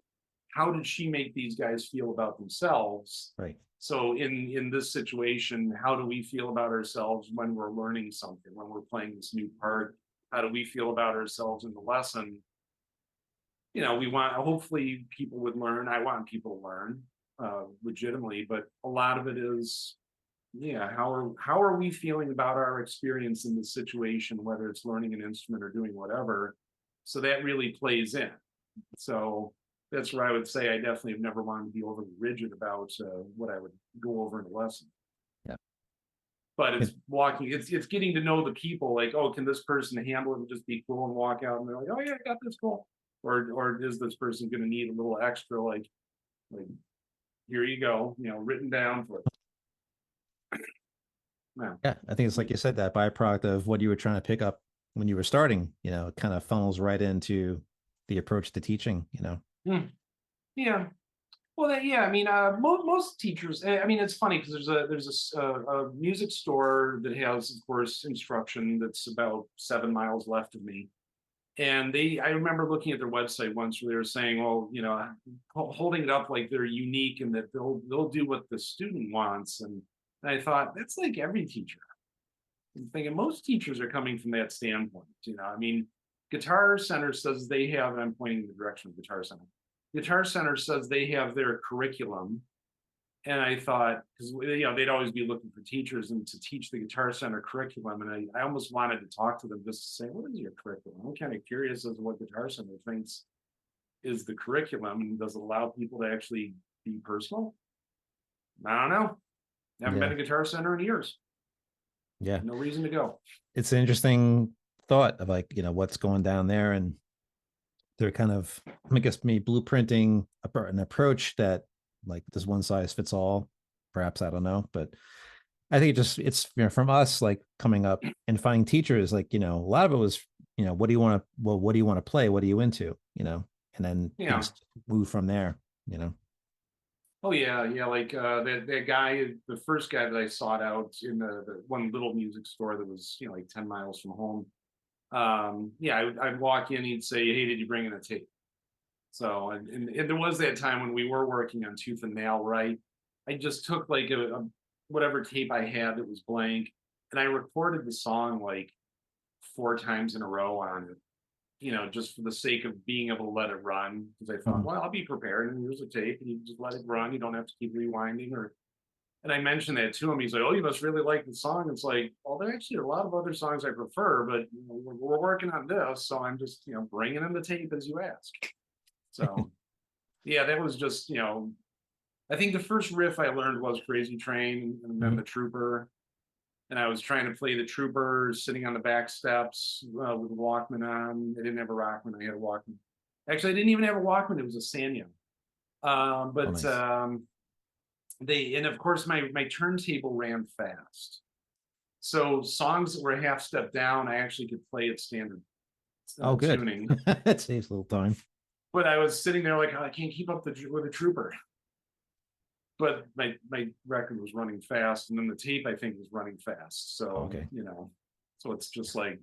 Speaker 2: how did she make these guys feel about themselves.
Speaker 1: Right.
Speaker 2: So in this situation, how do we feel about ourselves when we're learning something, when we're playing this new part? How do we feel about ourselves in the lesson? We want, hopefully people would learn. I want people to learn legitimately, but a lot of it is, how are we feeling about our experience in this situation, whether it's learning an instrument or doing whatever. So that really plays in. So that's where I would say I definitely have never wanted to be overly rigid about what I would go over in a lesson.
Speaker 1: Yeah.
Speaker 2: But it's getting to know the people, like, oh, can this person handle it and just be cool and walk out and they're like, oh yeah, I got this, cool. Or is this person going to need a little extra, like here you go, written down for it.
Speaker 1: Yeah, I think it's like you said, that byproduct of what you were trying to pick up when you were starting, it kind of funnels right into the approach to teaching,
Speaker 2: Yeah. Well, I mean, most teachers. I mean, it's funny because there's a music store that has, of course, instruction that's about 7 miles left of me, and I remember looking at their website once where they were saying, well, holding it up like they're unique and that they'll do what the student wants, and I thought that's like every teacher. I'm thinking most teachers are coming from that standpoint. I mean, Guitar Center says they have, and I'm pointing in the direction of Guitar Center. Guitar Center says they have their curriculum. And I thought, because they'd always be looking for teachers and to teach the Guitar Center curriculum. And I almost wanted to talk to them just to say, what is your curriculum? I'm kind of curious as to what Guitar Center thinks is the curriculum, and does it allow people to actually be personal? I don't know. Haven't been to Guitar Center in years.
Speaker 1: Yeah.
Speaker 2: No reason to go.
Speaker 1: It's an interesting thought of like, what's going down there, and they're kind of, I guess, me blueprinting an approach that like this one size fits all, perhaps, I don't know, but I think it's from us, like coming up and finding teachers, like, a lot of it was, what do you want to play? What are you into? And then things move from there,
Speaker 2: Oh yeah, like that guy, the first guy that I sought out in the one little music store that was like 10 miles from home. I'd walk in, he'd say, hey, did you bring in a tape? So and there was that time when we were working on Tooth and Nail, right? I just took like a whatever tape I had that was blank, and I recorded the song like 4 times in a row on it. Just for the sake of being able to let it run, because I thought, well, I'll be prepared, and here's a tape, and you just let it run. You don't have to keep rewinding And I mentioned that to him. He's like, "Oh, you must really like the song." It's like, well, there actually are a lot of other songs I prefer, but we're working on this, so I'm just bringing in the tape as you ask. So yeah, that was just I think the first riff I learned was Crazy Train, and then
Speaker 1: Mhm.
Speaker 2: the Trooper. And I was trying to play the Trooper sitting on the back steps with a Walkman on. I didn't have a Rockman. I had a Walkman. Actually, I didn't even have a Walkman. It was a Sanyo.
Speaker 1: Oh,
Speaker 2: But
Speaker 1: nice.
Speaker 2: and of course my turntable ran fast. So songs that were a half step down, I actually could play at standard
Speaker 1: Oh, good.
Speaker 2: tuning.
Speaker 1: That saves a little time.
Speaker 2: But I was sitting there like, oh, I can't keep up with the Trooper. But my record was running fast, and then the tape I think was running fast. So
Speaker 1: Okay.
Speaker 2: so it's just like,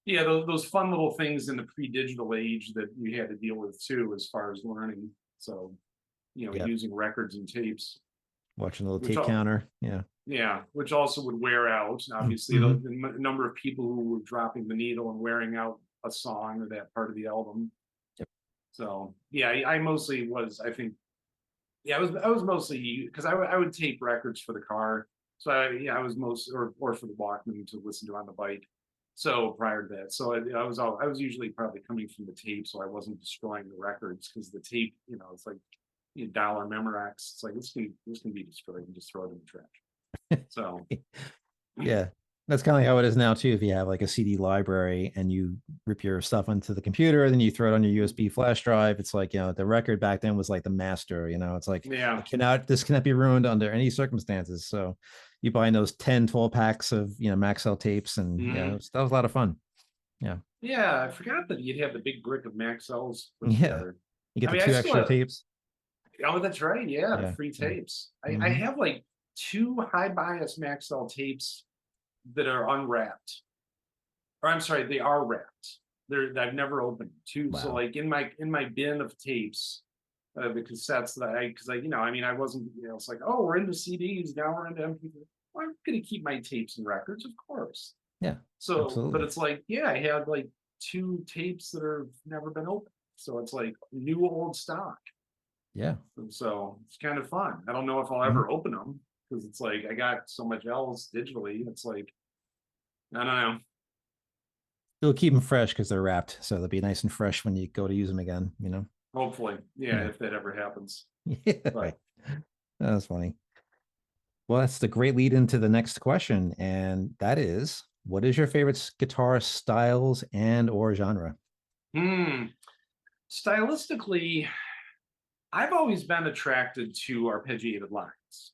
Speaker 2: yeah, those fun little things in the pre-digital age that we had to deal with too, as far as learning. So
Speaker 1: Yeah.
Speaker 2: using records and tapes,
Speaker 1: Watching the little
Speaker 2: which
Speaker 1: tape
Speaker 2: all
Speaker 1: counter. Yeah.
Speaker 2: yeah, which also would wear out. Obviously,
Speaker 1: Hmm.
Speaker 2: the number of people who were dropping the needle and wearing out a song or that part of the album.
Speaker 1: Yep.
Speaker 2: So yeah, I mostly was. I think yeah, I was mostly because I would tape records for the car. So I was most or for the Walkman to listen to on the bike. So prior to that, so I was usually probably coming from the tape, so I wasn't destroying the records because the tape, it's like dollar Memorex. It's like this can be destroyed and just throw it in the trash. So
Speaker 1: Yeah. That's kind of like how it is now too. If you have like a CD library and you rip your stuff onto the computer, then you throw it on your USB flash drive. It's like, the record back then was like the master, it's like
Speaker 2: yeah,
Speaker 1: this cannot be ruined under any circumstances. So you buy those 10, 12 packs of, Maxell tapes, and yeah,
Speaker 2: mhm.
Speaker 1: that was a lot of fun. Yeah.
Speaker 2: Yeah, I forgot that you'd have the big brick of Maxell's put
Speaker 1: Yeah.
Speaker 2: together.
Speaker 1: You get
Speaker 2: I
Speaker 1: the
Speaker 2: mean, I
Speaker 1: two
Speaker 2: still
Speaker 1: extra
Speaker 2: have.
Speaker 1: tapes.
Speaker 2: Oh, that's right. Yeah, the
Speaker 1: Yeah.
Speaker 2: free
Speaker 1: Yeah.
Speaker 2: tapes. I
Speaker 1: Hmm.
Speaker 2: have like two high bias Maxell tapes that are unwrapped. Or I'm sorry, they are wrapped. I've never opened two. So
Speaker 1: Wow.
Speaker 2: like in my bin of tapes, the cassettes that because I mean I wasn't it's like, oh, we're into CDs now, we're into MP3. Well, I'm gonna keep my tapes and records, of course.
Speaker 1: Yeah.
Speaker 2: So, but
Speaker 1: Absolutely.
Speaker 2: it's like, yeah, I had like two tapes that have never been opened. So it's like new old stock.
Speaker 1: Yeah.
Speaker 2: And so it's kind of fun. I don't know if I'll
Speaker 1: Mhm.
Speaker 2: ever open them because it's like I got so much else digitally. It's like, I don't know.
Speaker 1: It'll keep them fresh because they're wrapped. So they'll be nice and fresh when you go to use them again.
Speaker 2: Hopefully, yeah,
Speaker 1: Yeah.
Speaker 2: if that ever happens.
Speaker 1: Yeah.
Speaker 2: But
Speaker 1: Right. That's funny. Well, that's the great lead into the next question. And that is, what is your favorite guitar styles and or genre?
Speaker 2: hmm, stylistically, I've always been attracted to arpeggiated lines.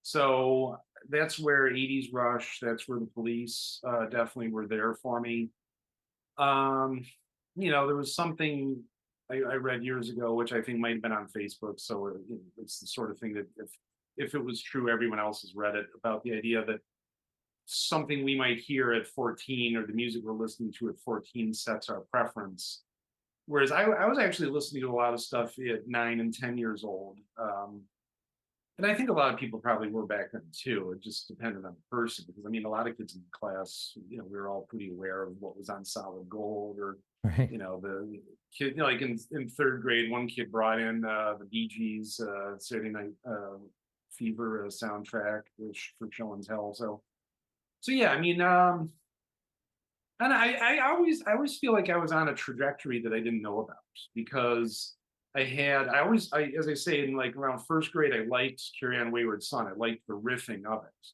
Speaker 2: So that's where 80s Rush, that's where the Police definitely were there for me. Um, there was something I read years ago, which I think might have been on Facebook. So it's the sort of thing that if it was true, everyone else has read it about the idea that something we might hear at 14 or the music we're listening to at 14 sets our preference. Whereas I was actually listening to a lot of stuff at 9 and 10 years old. And I think a lot of people probably were back then too. It just depended on the person because I mean, a lot of kids in class, we were all pretty aware of what was on Solid Gold or,
Speaker 1: Right.
Speaker 2: the kid, like in third grade, one kid brought in the Bee Gees Saturday Night Fever soundtrack for Show and Tell. So yeah, I mean, and I always feel like I was on a trajectory that I didn't know about because as I say, in like around first grade, I liked Carry On Wayward Son. I liked the riffing of it.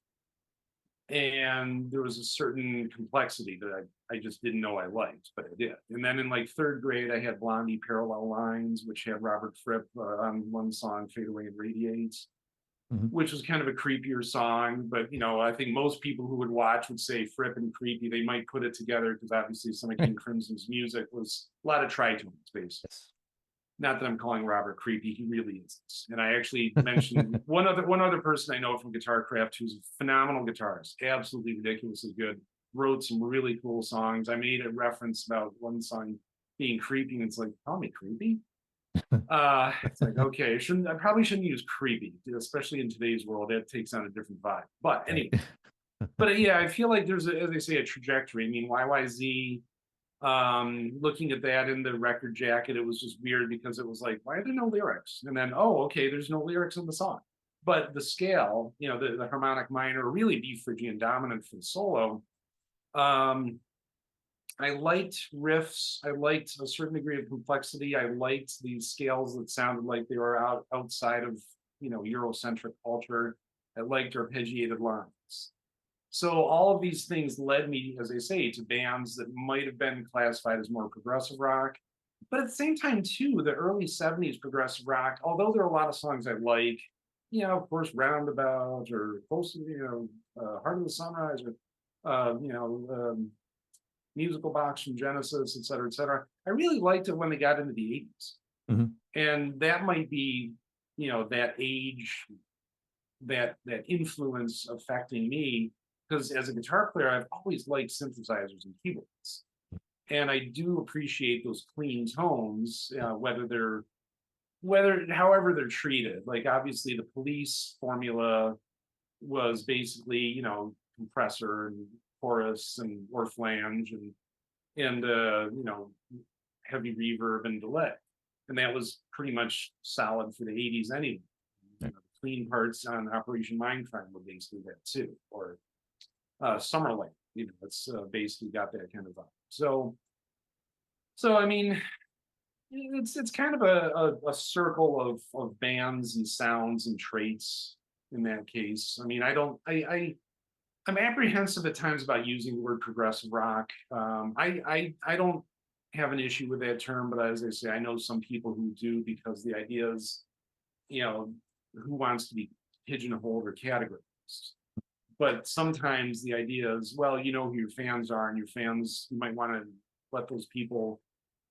Speaker 2: And there was a certain complexity that I just didn't know I liked, but I did. And then in like third grade, I had Blondie Parallel Lines, which had Robert Fripp on one song, Fade Away and Radiate,
Speaker 1: Mhm.
Speaker 2: which was kind of a creepier song. But I think most people who would watch would say Fripp and creepy. They might put it together because obviously some of King Crimson's music was a lot of tritones, basically.
Speaker 1: Yes.
Speaker 2: Not that I'm calling Robert creepy, he really isn't. And I actually mentioned one other person I know from Guitarcraft who's a phenomenal guitarist, absolutely ridiculously good, wrote some really cool songs. I made a reference about one song being creepy, and it's like, call me creepy. It's like, okay, I probably shouldn't use creepy, especially in today's world. That takes on a different vibe. But
Speaker 1: Right.
Speaker 2: anyway, but yeah, I feel like there's as they say, a trajectory. I mean, YYZ, looking at that in the record jacket, it was just weird because it was like, why are there no lyrics? And then, oh, okay, there's no lyrics in the song. but the scale, the harmonic minor, really B Phrygian dominant for the solo. I liked riffs. I liked a certain degree of complexity. I liked these scales that sounded like they were outside of, Eurocentric culture. I liked arpeggiated lines. So all of these things led me, as I say, to bands that might have been classified as more progressive rock. But at the same time, too, the early 70s progressive rock, although there are a lot of songs I like, of course, Roundabout or Close to, Heart of the Sunrise or, Musical Box from Genesis, et cetera, et cetera. I really liked it when they got into the 80s.
Speaker 1: Mhm.
Speaker 2: And that might be, that age, that influence affecting me, because as a guitar player, I've always liked synthesizers and keyboards. And I do appreciate those clean tones, however they're treated. Like obviously the Police formula was basically, compressor and chorus and or flange and heavy reverb and delay. And that was pretty much solid for the 80s anyway. The clean parts on Operation Mindcrime were basically that too, or Summerland, it's basically got that kind of vibe. So I mean, it's kind of a circle of bands and sounds and traits in that case. I mean, I'm apprehensive at times about using the word progressive rock. I don't have an issue with that term, but as I say, I know some people who do, because the idea is, who wants to be pigeonholed or categorized. But sometimes the idea is, well, you know who your fans are, and your fans, you might want to let those people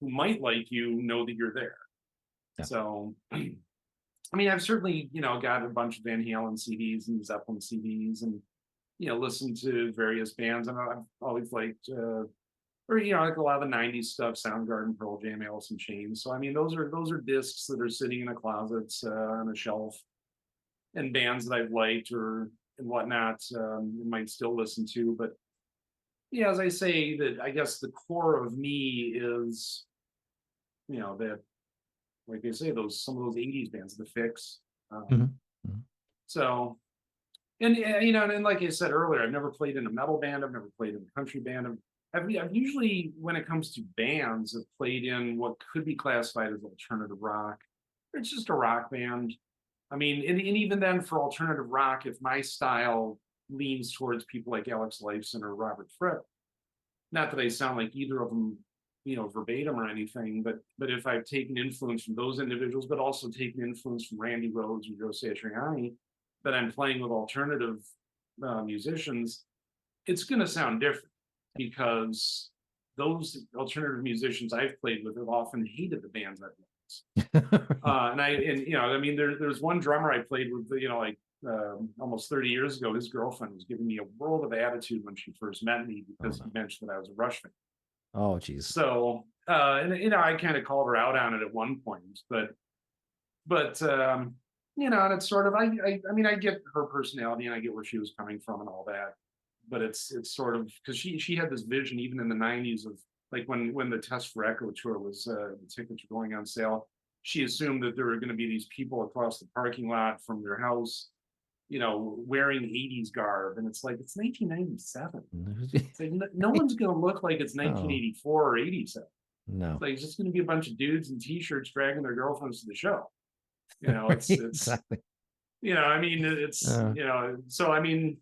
Speaker 2: who might like you know that you're there. Yeah. So, I mean, I've certainly, got a bunch of Van Halen CDs and Zeppelin CDs and, listened to various bands. And I've always liked, like a lot of the 90s stuff, Soundgarden, Pearl Jam, Alice in Chains. So, I mean, those are discs that are sitting in a closet on a shelf, and bands that I've liked and whatnot, might still listen to. But yeah, as I say, that I guess the core of me is, that, like I say, some of those 80s bands, the Fix. So, and and like I said earlier, I've never played in a metal band. I've never played in a country band. I've usually, when it comes to bands, have played in what could be classified as alternative rock. It's just a rock band. I mean, and even then, for alternative rock, if my style leans towards people like Alex Lifeson or Robert Fripp, not that I sound like either of them, verbatim or anything, but if I've taken influence from those individuals, but also taken influence from Randy Rhoads or Joe Satriani, that I'm playing with alternative musicians, it's going to sound different, because those alternative musicians I've played with have often hated the bands I've liked. I mean, there's one drummer I played with, almost 30 years ago. His girlfriend was giving me a world of attitude when she first met me, because he mentioned that I was a Rush fan.
Speaker 1: Oh, geez.
Speaker 2: So, I kind of called her out on it at one point, but and it's sort of, I mean, I get her personality and I get where she was coming from and all that, but it's sort of, because she had this vision even in the 90s of, like, when the Test for Echo tour was, the tickets were going on sale, she assumed that there were going to be these people across the parking lot from their house, wearing 80s garb. And it's like, it's 1997. It's like, no one's going to look like it's 1984 or 87.
Speaker 1: No.
Speaker 2: It's like, it's just going to be a bunch of dudes in t-shirts dragging their girlfriends to the show. It's
Speaker 1: exactly.
Speaker 2: I mean, it's, so I mean,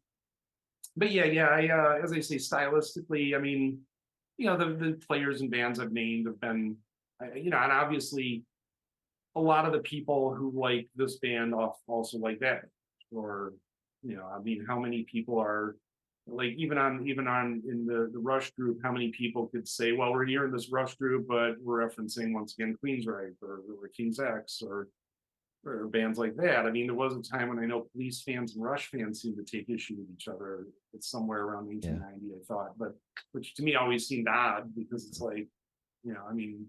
Speaker 2: but I, as I say, stylistically, I mean, the players and bands I've named have been, and obviously a lot of the people who like this band also like that, or, I mean, how many people are like, even on in the Rush group, how many people could say, well, we're here in this Rush group, but we're referencing once again Queensryche or King's X or bands like that. I mean, there was a time when I know Police fans and Rush fans seemed to take issue with each other. It's somewhere around 1990, I thought, but which to me always seemed odd, because it's like, I mean,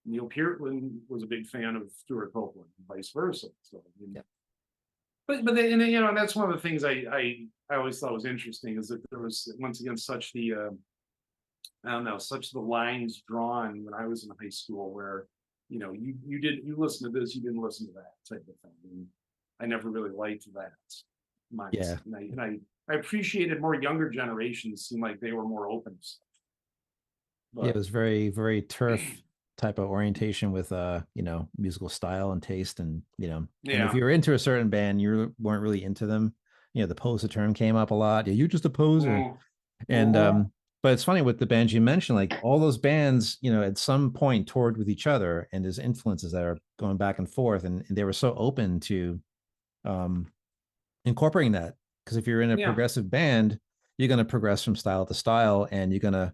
Speaker 2: Neil Peart was a big fan of Stuart Copeland and vice versa. So, but then, and that's one of the things I always thought was interesting, is that there was, once again, such the I don't know, such the lines drawn when I was in high school, where you listen to this, you didn't listen to that type of thing. I never really liked that
Speaker 1: Yeah.
Speaker 2: mindset. I appreciated more younger generations seemed like they were more open to stuff.
Speaker 1: Yeah, it
Speaker 2: But
Speaker 1: was very, very turf type of orientation with musical style and taste, and and if
Speaker 2: yeah.
Speaker 1: you were into a certain band, you weren't really into them. The poser term came up a lot. Yeah, you're just a poser.
Speaker 2: Mm,
Speaker 1: And
Speaker 2: mhm,
Speaker 1: but it's funny with the bands you mentioned, like all those bands, at some point toured with each other, and there's influences that are going back and forth, and they were so open to um incorporating that. Because if you're in a
Speaker 2: yeah.
Speaker 1: progressive band, you're going to progress from style to style, and you're going to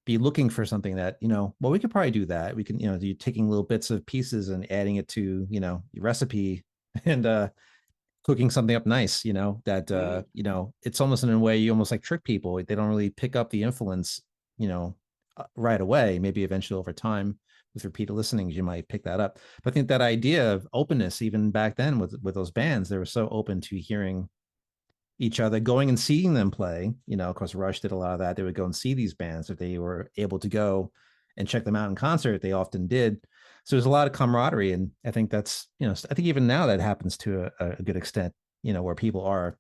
Speaker 1: be looking for something that, well, we could probably do that. We can, you're taking little bits of pieces and adding it to, your recipe and cooking something up nice, that
Speaker 2: Mm,
Speaker 1: it's almost in a way you almost like trick people. They don't really pick up the influence, right away. Maybe eventually over time with repeated listenings, you might pick that up. But I think that idea of openness, even back then with those bands, they were so open to hearing each other, going and seeing them play. Of course, Rush did a lot of that. They would go and see these bands if they were able to go and check them out in concert. They often did. So there's a lot of camaraderie, and I think that's I think even now that happens to a good extent. Where people are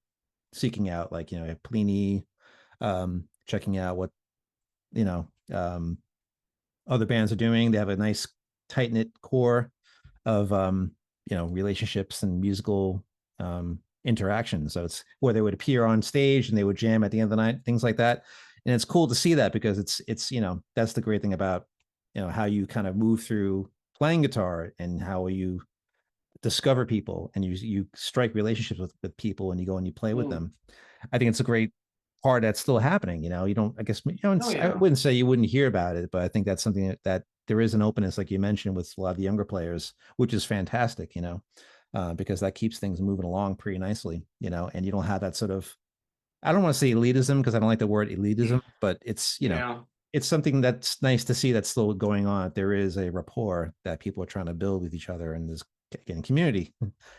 Speaker 1: seeking out, like Pliny, checking out what you know um, other bands are doing. They have a nice tight knit core of relationships and musical interaction. So it's where they would appear on stage and they would jam at the end of the night, things like that. And it's cool to see that, because it's that's the great thing about how you kind of move through playing guitar, and how you discover people, and you strike relationships with people, and you go and you play with
Speaker 2: mm.
Speaker 1: them. I think it's a great part that's still happening. You don't, I guess,
Speaker 2: Oh
Speaker 1: I
Speaker 2: yeah.
Speaker 1: wouldn't say you wouldn't hear about it, but I think that's something that there is an openness, like you mentioned, with a lot of the younger players, which is fantastic, because that keeps things moving along pretty nicely, and you don't have that sort of, I don't want to say elitism, because I don't like the word elitism, but
Speaker 2: Yeah.
Speaker 1: it's something that's nice to see that's still going on. There is a rapport that people are trying to build with each other, and there's, again, community.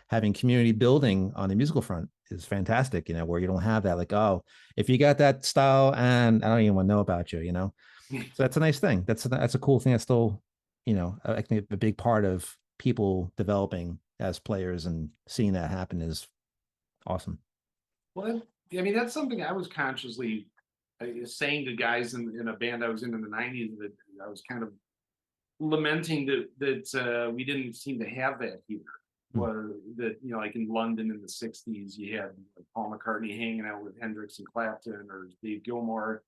Speaker 1: Having community building on the musical front is fantastic, where you don't have that, like, oh, if you got that style and I don't even want to know about you, so that's a nice thing. That's a cool thing. That's still, I think a big part of people developing as players, and seeing that happen is awesome.
Speaker 2: Well, I mean, that's something I was consciously saying to guys in a band I was in the '90s, that I was kind of lamenting that we didn't seem to have that here.
Speaker 1: Hmm.
Speaker 2: Where that like in London in the '60s, you had like Paul McCartney hanging out with Hendrix and Clapton or Dave Gilmour,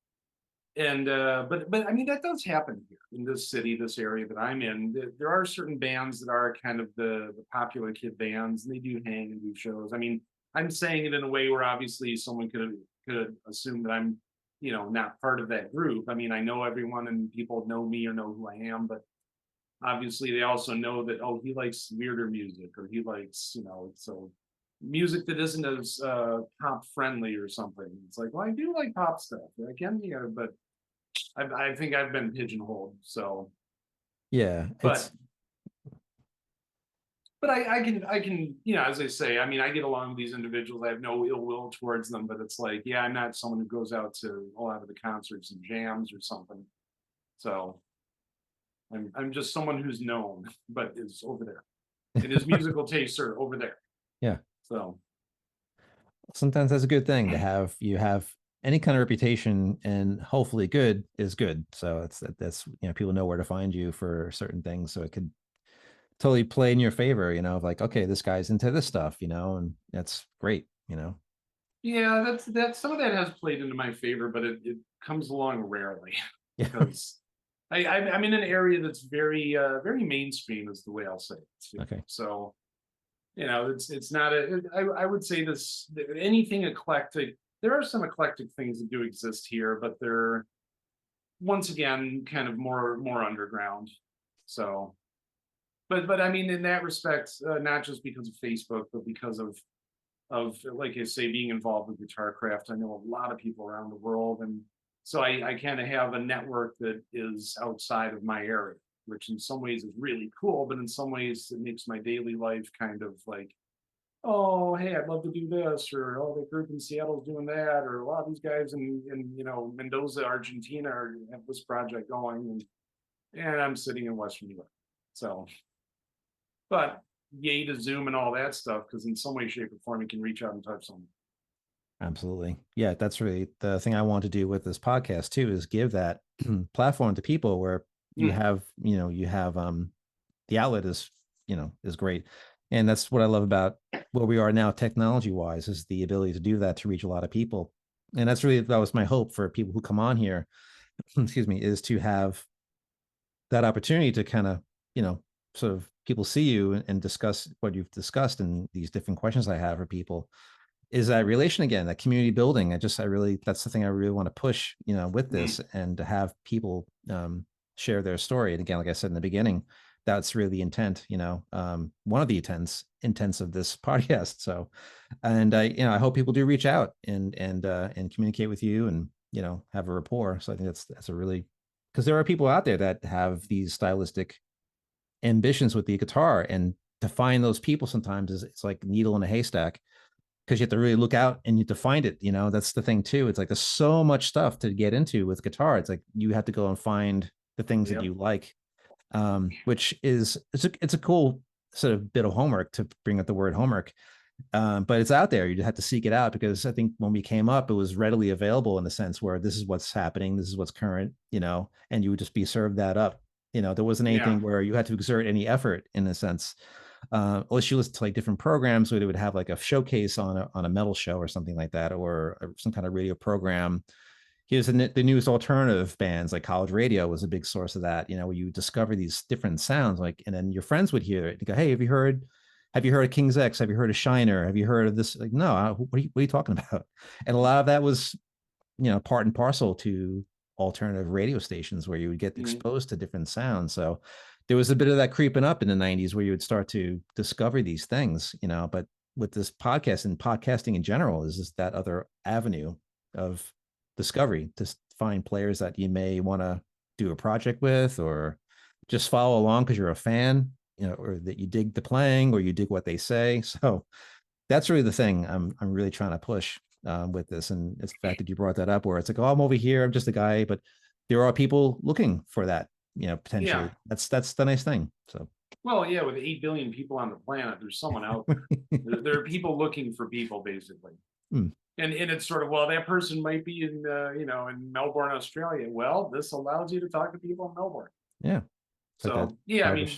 Speaker 2: and but I mean that does happen here in this city, this area that I'm in. There are certain bands that are kind of the popular kid bands, and they do hang and do shows. I mean, I'm saying it in a way where obviously someone could assume that I'm not part of that group. I mean, I know everyone and people know me or know who I am, but obviously they also know that, oh, he likes weirder music, or he likes so music that isn't as pop friendly or something. It's like, well, I do like pop stuff, I can, but I think I've been pigeonholed. So,
Speaker 1: Yeah,
Speaker 2: but
Speaker 1: it's
Speaker 2: I can as I say, I mean, I get along with these individuals. I have no ill will towards them, but it's like, yeah, I'm not someone who goes out to a lot of the concerts and jams or something. So I'm just someone who's known, but is over there, and his musical tastes are over there.
Speaker 1: yeah.
Speaker 2: So
Speaker 1: Sometimes that's a good thing to have. You have any kind of reputation, and hopefully good is good. So that's people know where to find you for certain things. So it could totally play in your favor, of like, okay, this guy's into this stuff, and that's great.
Speaker 2: yeah, that's some of that has played into my favor, but it comes along rarely
Speaker 1: Yeah.
Speaker 2: because I'm in an area that's very mainstream, is the way I'll say it too.
Speaker 1: Okay.
Speaker 2: So it's not I would say anything eclectic. There are some eclectic things that do exist here, but they're once again kind of more underground. So, but I mean, in that respect, not just because of Facebook, but because of like I say, being involved with guitar craft. I know a lot of people around the world, and so I kind of have a network that is outside of my area, which in some ways is really cool, but in some ways it makes my daily life kind of like, oh, hey, I'd love to do this, or oh, the group in Seattle's doing that, or a lot of these guys in Mendoza, Argentina, have this project going, and I'm sitting in Western New York. So, but yay to Zoom and all that stuff, because in some way, shape, or form, you can reach out and touch someone.
Speaker 1: Absolutely. Yeah, that's really the thing I want to do with this podcast too, is give that platform to people where you have, you have the outlet is, is great. And that's what I love about where we are now technology wise, is the ability to do that, to reach a lot of people. And that's really, that was my hope for people who come on here, excuse me, is to have that opportunity to kind of, sort of people see you and discuss what you've discussed and these different questions I have for people, is that relation again, that community building. I really, that's the thing I really want to push, with this, and to have people share their story. And again, like I said in the beginning, that's really the intent, one of the intents of this podcast. So, and I hope people do reach out and communicate with you and, have a rapport. So I think that's a really, because there are people out there that have these stylistic ambitions with the guitar, and to find those people sometimes is, it's like needle in a haystack, because you have to really look out and you have to find it. That's the thing too. It's like there's so much stuff to get into with guitar. It's like you have to go and find the things that you like, which is, it's a cool sort of bit of homework, to bring up the word homework. But it's out there. You just have to seek it out, because I think when we came up, it was readily available in the sense where this is what's happening, this is what's current, and you would just be served that up. There wasn't anything where you had to exert any effort in a sense. Unless you listen to like different programs where they would have like a showcase on a metal show or something like that, or some kind of radio program. Here's the newest alternative bands, like college radio was a big source of that, where you discover these different sounds, like, and then your friends would hear it and go, hey, have you heard of King's X? Have you heard of Shiner? Have you heard of this? Like, no, what are you talking about? And a lot of that was, part and parcel to alternative radio stations, where you would get exposed to different sounds. So there was a bit of that creeping up in the 90s, where you would start to discover these things, but with this podcast and podcasting in general, is just that other avenue of discovery, to find players that you may want to do a project with, or just follow along because you're a fan, or that you dig the playing, or you dig what they say. So that's really the thing I'm really trying to push with this. And it's the fact that you brought that up, where it's like, oh, I'm over here, I'm just a guy, but there are people looking for that, potentially. That's the nice thing. So,
Speaker 2: well, yeah, with 8 billion people on the planet, there's someone out there. There are people looking for people, basically. And it's sort of, well, that person might be in in Melbourne, Australia. Well, this allows you to talk to people in Melbourne.
Speaker 1: Yeah.
Speaker 2: So I mean,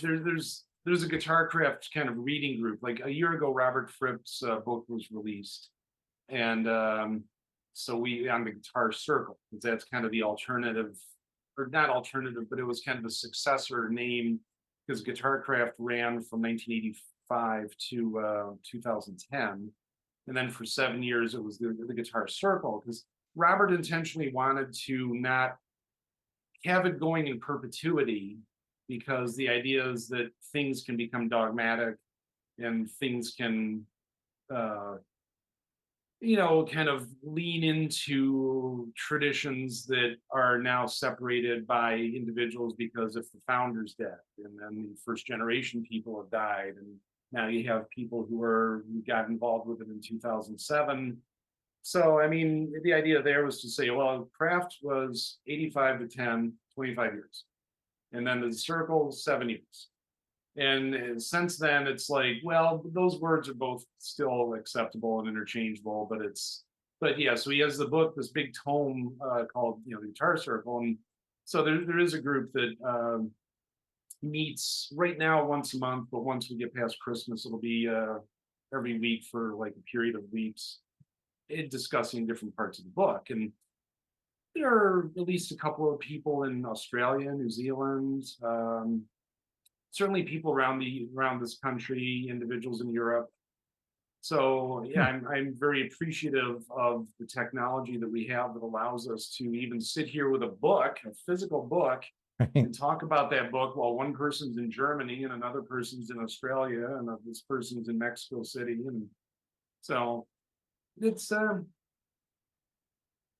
Speaker 2: there's a guitar craft kind of reading group. Like a year ago, Robert Fripp's book was released, and so we on the Guitar Circle, because that's kind of the alternative, or not alternative, but it was kind of a successor name, because Guitarcraft ran from 1985 to 2010, and then for 7 years it was the Guitar Circle, because Robert intentionally wanted to not have it going in perpetuity, because the idea is that things can become dogmatic, and things can kind of lean into traditions that are now separated by individuals, because if the founder's dead, and then the first generation people have died, and now you have people who got involved with it in 2007. So, I mean, the idea there was to say, well, craft was 85 to 10, 25 years. And then the circle, 7 years. And since then, it's like, well, those words are both still acceptable and interchangeable, but yeah, so he has the book, this big tome called, the Guitar Circle. And so there is a group that meets right now once a month, but once we get past Christmas, it'll be every week for like a period of weeks, discussing different parts of the book. And there are at least a couple of people in Australia, New Zealand, certainly people around this country, individuals in Europe. So yeah, I'm very appreciative of the technology that we have that allows us to even sit here with a book, a physical book, and talk about that book while one person's in Germany and another person's in Australia and this person's in Mexico City. And so it's I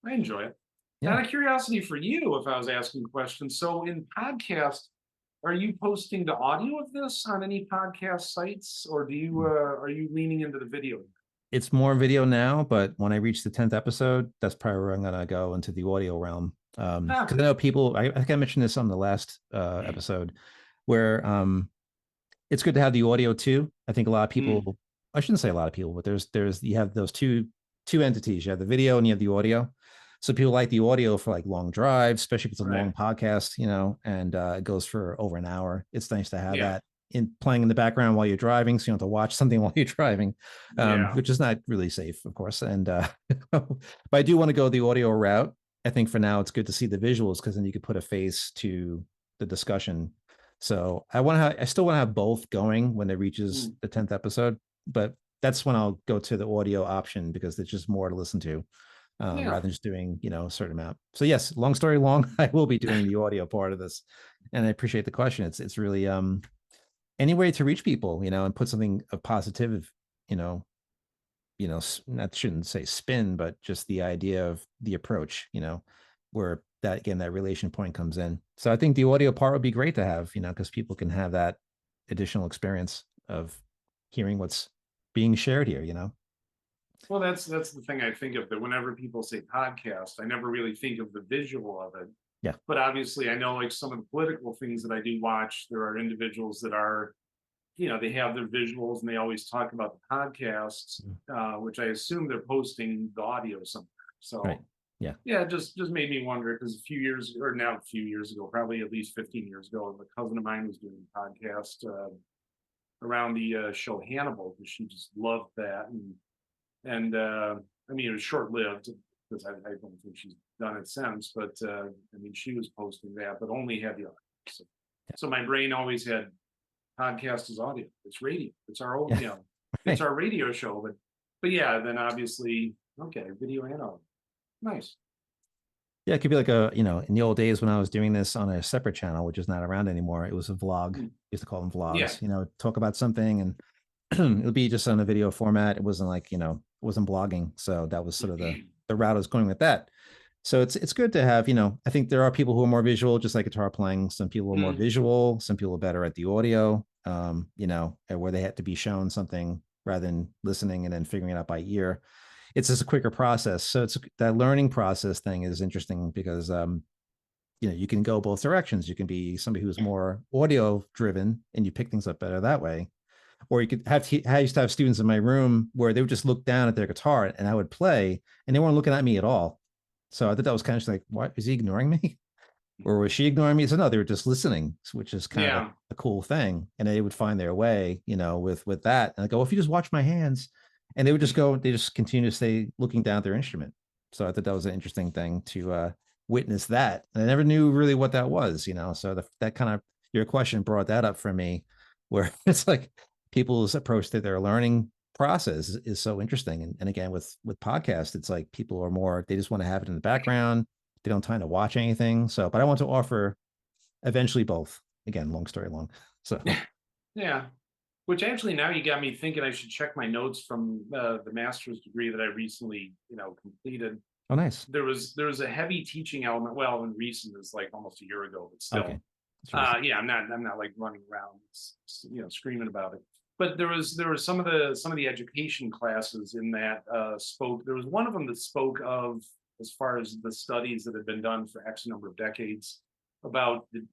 Speaker 2: enjoy it. Out of curiosity for you, if I was asking questions, so in podcast, are you posting the audio of this on any podcast sites, or are you leaning into the video?
Speaker 1: It's more video now, but when I reach the 10th episode, that's probably where I'm gonna go into the audio realm. Because I know people, I think I mentioned this on the last episode, where it's good to have the audio too. I think a lot of
Speaker 2: Mm,
Speaker 1: people, I shouldn't say a lot of people, but you have those two entities. You have the video and you have the audio. So people like the audio for like long drives, especially if it's a long
Speaker 2: right.
Speaker 1: podcast, and it goes for over an hour. It's nice to have
Speaker 2: Yeah.
Speaker 1: that in playing in the background while you're driving, so you don't have to watch something while you're driving,
Speaker 2: Yeah.
Speaker 1: which is not really safe, of course. And but I do want to go the audio route. I think for now it's good to see the visuals because then you could put a face to the discussion. So I still want to have both going when it reaches
Speaker 2: Mm,
Speaker 1: the 10th episode, but that's when I'll go to the audio option because there's just more to listen to,
Speaker 2: yeah.
Speaker 1: rather than just doing, a certain amount. So yes, long story long, I will be doing the audio part of this, and I appreciate the question. It's really any way to reach people, and put something of positive, you know, that shouldn't say spin, but just the idea of the approach, where that again, that relation point comes in. So I think the audio part would be great to have, because people can have that additional experience of hearing what's being shared here.
Speaker 2: Well, that's the thing I think of, that whenever people say podcast, I never really think of the visual of it.
Speaker 1: Yeah.
Speaker 2: But obviously, I know like some of the political things that I do watch, there are individuals that are, they have their visuals and they always talk about the podcasts, which I assume they're posting the audio somewhere.
Speaker 1: Right.
Speaker 2: So
Speaker 1: Yeah.
Speaker 2: yeah, it just made me wonder because a few years ago, probably at least 15 years ago, a cousin of mine was doing a podcast around the show Hannibal because she just loved that. And I mean, it was short lived because I don't think she's done it since, but I mean, she was posting that, but only had the audio. So,
Speaker 1: Yeah.
Speaker 2: so my brain always had podcast is audio, it's radio, it's our own,
Speaker 1: Yeah.
Speaker 2: it's our radio show. But yeah, then obviously, okay, video and audio. Nice.
Speaker 1: Yeah, it could be like in the old days when I was doing this on a separate channel, which is not around anymore, it was a vlog.
Speaker 2: Mm,
Speaker 1: Used to call them
Speaker 2: yeah.
Speaker 1: vlogs, talk about something and it would be just on a video format. It wasn't like, it wasn't blogging. So that was sort of the route I was going with that. So it's good to have, I think there are people who are more visual, just like guitar playing. Some people are more
Speaker 2: Mm,
Speaker 1: visual, some people are better at the audio, and where they have to be shown something rather than listening and then figuring it out by ear. It's just a quicker process. So it's that learning process thing is interesting because you can go both directions. You can be somebody who's more audio driven and you pick things up better that way. Or you could have, I used to have students in my room where they would just look down at their guitar and I would play and they weren't looking at me at all. So I thought that was kind of like, what, is he ignoring me? Or was she ignoring me? So no, they were just listening, which is kind of
Speaker 2: yeah.
Speaker 1: a cool thing. And they would find their way, with that. And I go, well, if you just watch my hands, and they would just go, they just continue to stay looking down at their instrument. So I thought that was an interesting thing to witness that. And I never knew really what that was, So that kind of your question brought that up for me, where it's like people's approach to their learning process is so interesting. And again, with podcasts, it's like people are more, they just want to have it in the background. They don't time to watch anything. So, but I want to offer eventually both. Again, long story long. So,
Speaker 2: Yeah. Which actually now you got me thinking I should check my notes from the master's degree that I recently, completed.
Speaker 1: oh, nice.
Speaker 2: There was a heavy teaching element. Well, in recent is like almost a year ago, but
Speaker 1: Okay.
Speaker 2: still, yeah, I'm not like running around, screaming about it. But there was some of the education classes in that spoke. There was one of them that spoke of, as far as the studies that have been done for X number of decades, about the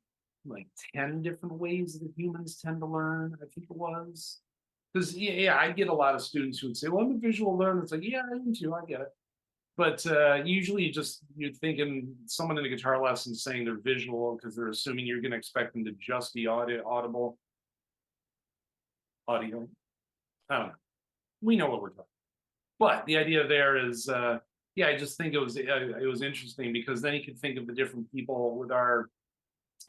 Speaker 2: like 10 different ways that humans tend to learn, I think it was. Because yeah, I get a lot of students who would say, well, I'm a visual learner. It's like, yeah, I am too, I get it. But usually you're thinking someone in a guitar lesson saying they're visual because they're assuming you're going to expect them to just be audio. I don't know. We know what we're talking. But the idea there is, yeah, I just think it was interesting because then you could think of the different people with our,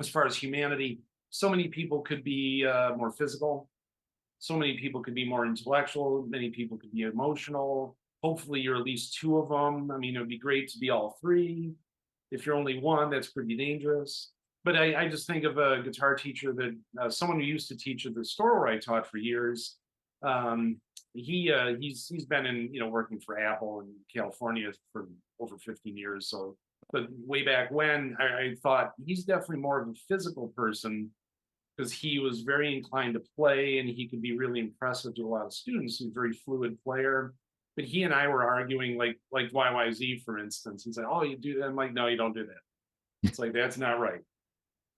Speaker 2: as far as humanity, so many people could be more physical. So many people could be more intellectual. Many people could be emotional. Hopefully, you're at least two of them. I mean, it would be great to be all three. If you're only one, that's pretty dangerous. But I just think of a guitar teacher that someone who used to teach at the store where I taught for years. Um, he's been in working for Apple in California for over 15 years. So, but way back when I thought he's definitely more of a physical person because he was very inclined to play and he could be really impressive to a lot of students. He's a very fluid player. But he and I were arguing like YYZ, for instance. He's like, oh, you do that. I'm like, no, you don't do that. It's like, that's not right.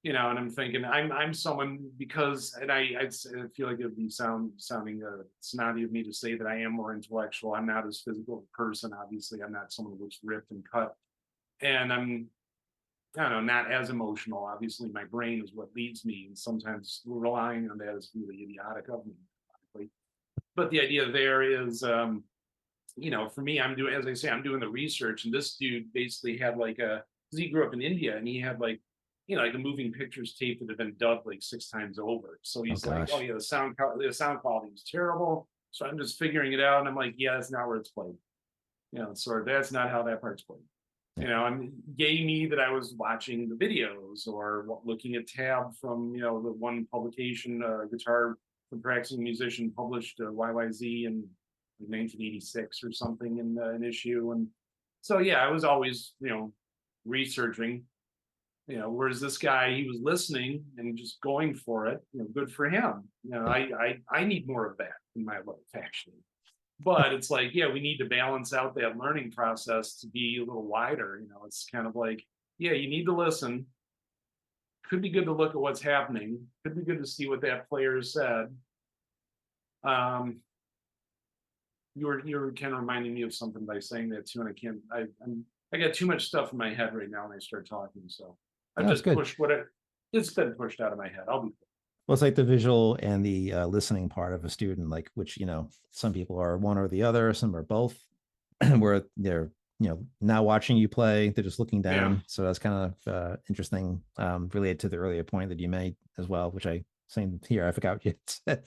Speaker 2: and I'm thinking I'm someone because, and I feel like it would be sounding snotty of me to say that I am more intellectual. I'm not as physical a person. Obviously, I'm not someone who looks ripped and cut, and I don't know, not as emotional. Obviously, my brain is what leads me, and sometimes relying on that is really idiotic of me. But the idea there is, for me, I'm doing, as I say, I'm doing the research, and this dude basically had like because he grew up in India, and he had like, like a moving pictures tape that had been dubbed like 6 times over. So
Speaker 1: Oh
Speaker 2: he's like, oh
Speaker 1: gosh.
Speaker 2: yeah, the sound quality was terrible. So I'm just figuring it out, and I'm like, yeah, that's not where it's played. That's not how that part's played.
Speaker 1: Yeah.
Speaker 2: I'm yay me that I was watching the videos or looking at tab from the one publication, guitar from practicing musician published YYZ in 1986 or something in an issue, and so yeah, I was always researching. Whereas this guy, he was listening and just going for it. Good for him. I need more of that in my life actually. But it's like, yeah, we need to balance out that learning process to be a little wider. It's kind of like, yeah, you need to listen. Could be good to look at what's happening. Could be good to see what that player said. You were kind of reminding me of something by saying that too, and I got too much stuff in my head right now when I start talking. So I've
Speaker 1: That's
Speaker 2: just
Speaker 1: good.
Speaker 2: pushed it's been pushed out of my head. I'll be
Speaker 1: Well, it's like the visual and the listening part of a student, like which, some people are one or the other, some are both, where they're, now watching you play, they're just looking
Speaker 2: yeah.
Speaker 1: down. So that's kind of interesting, related to the earlier point that you made as well, which I same here. I forgot what you said.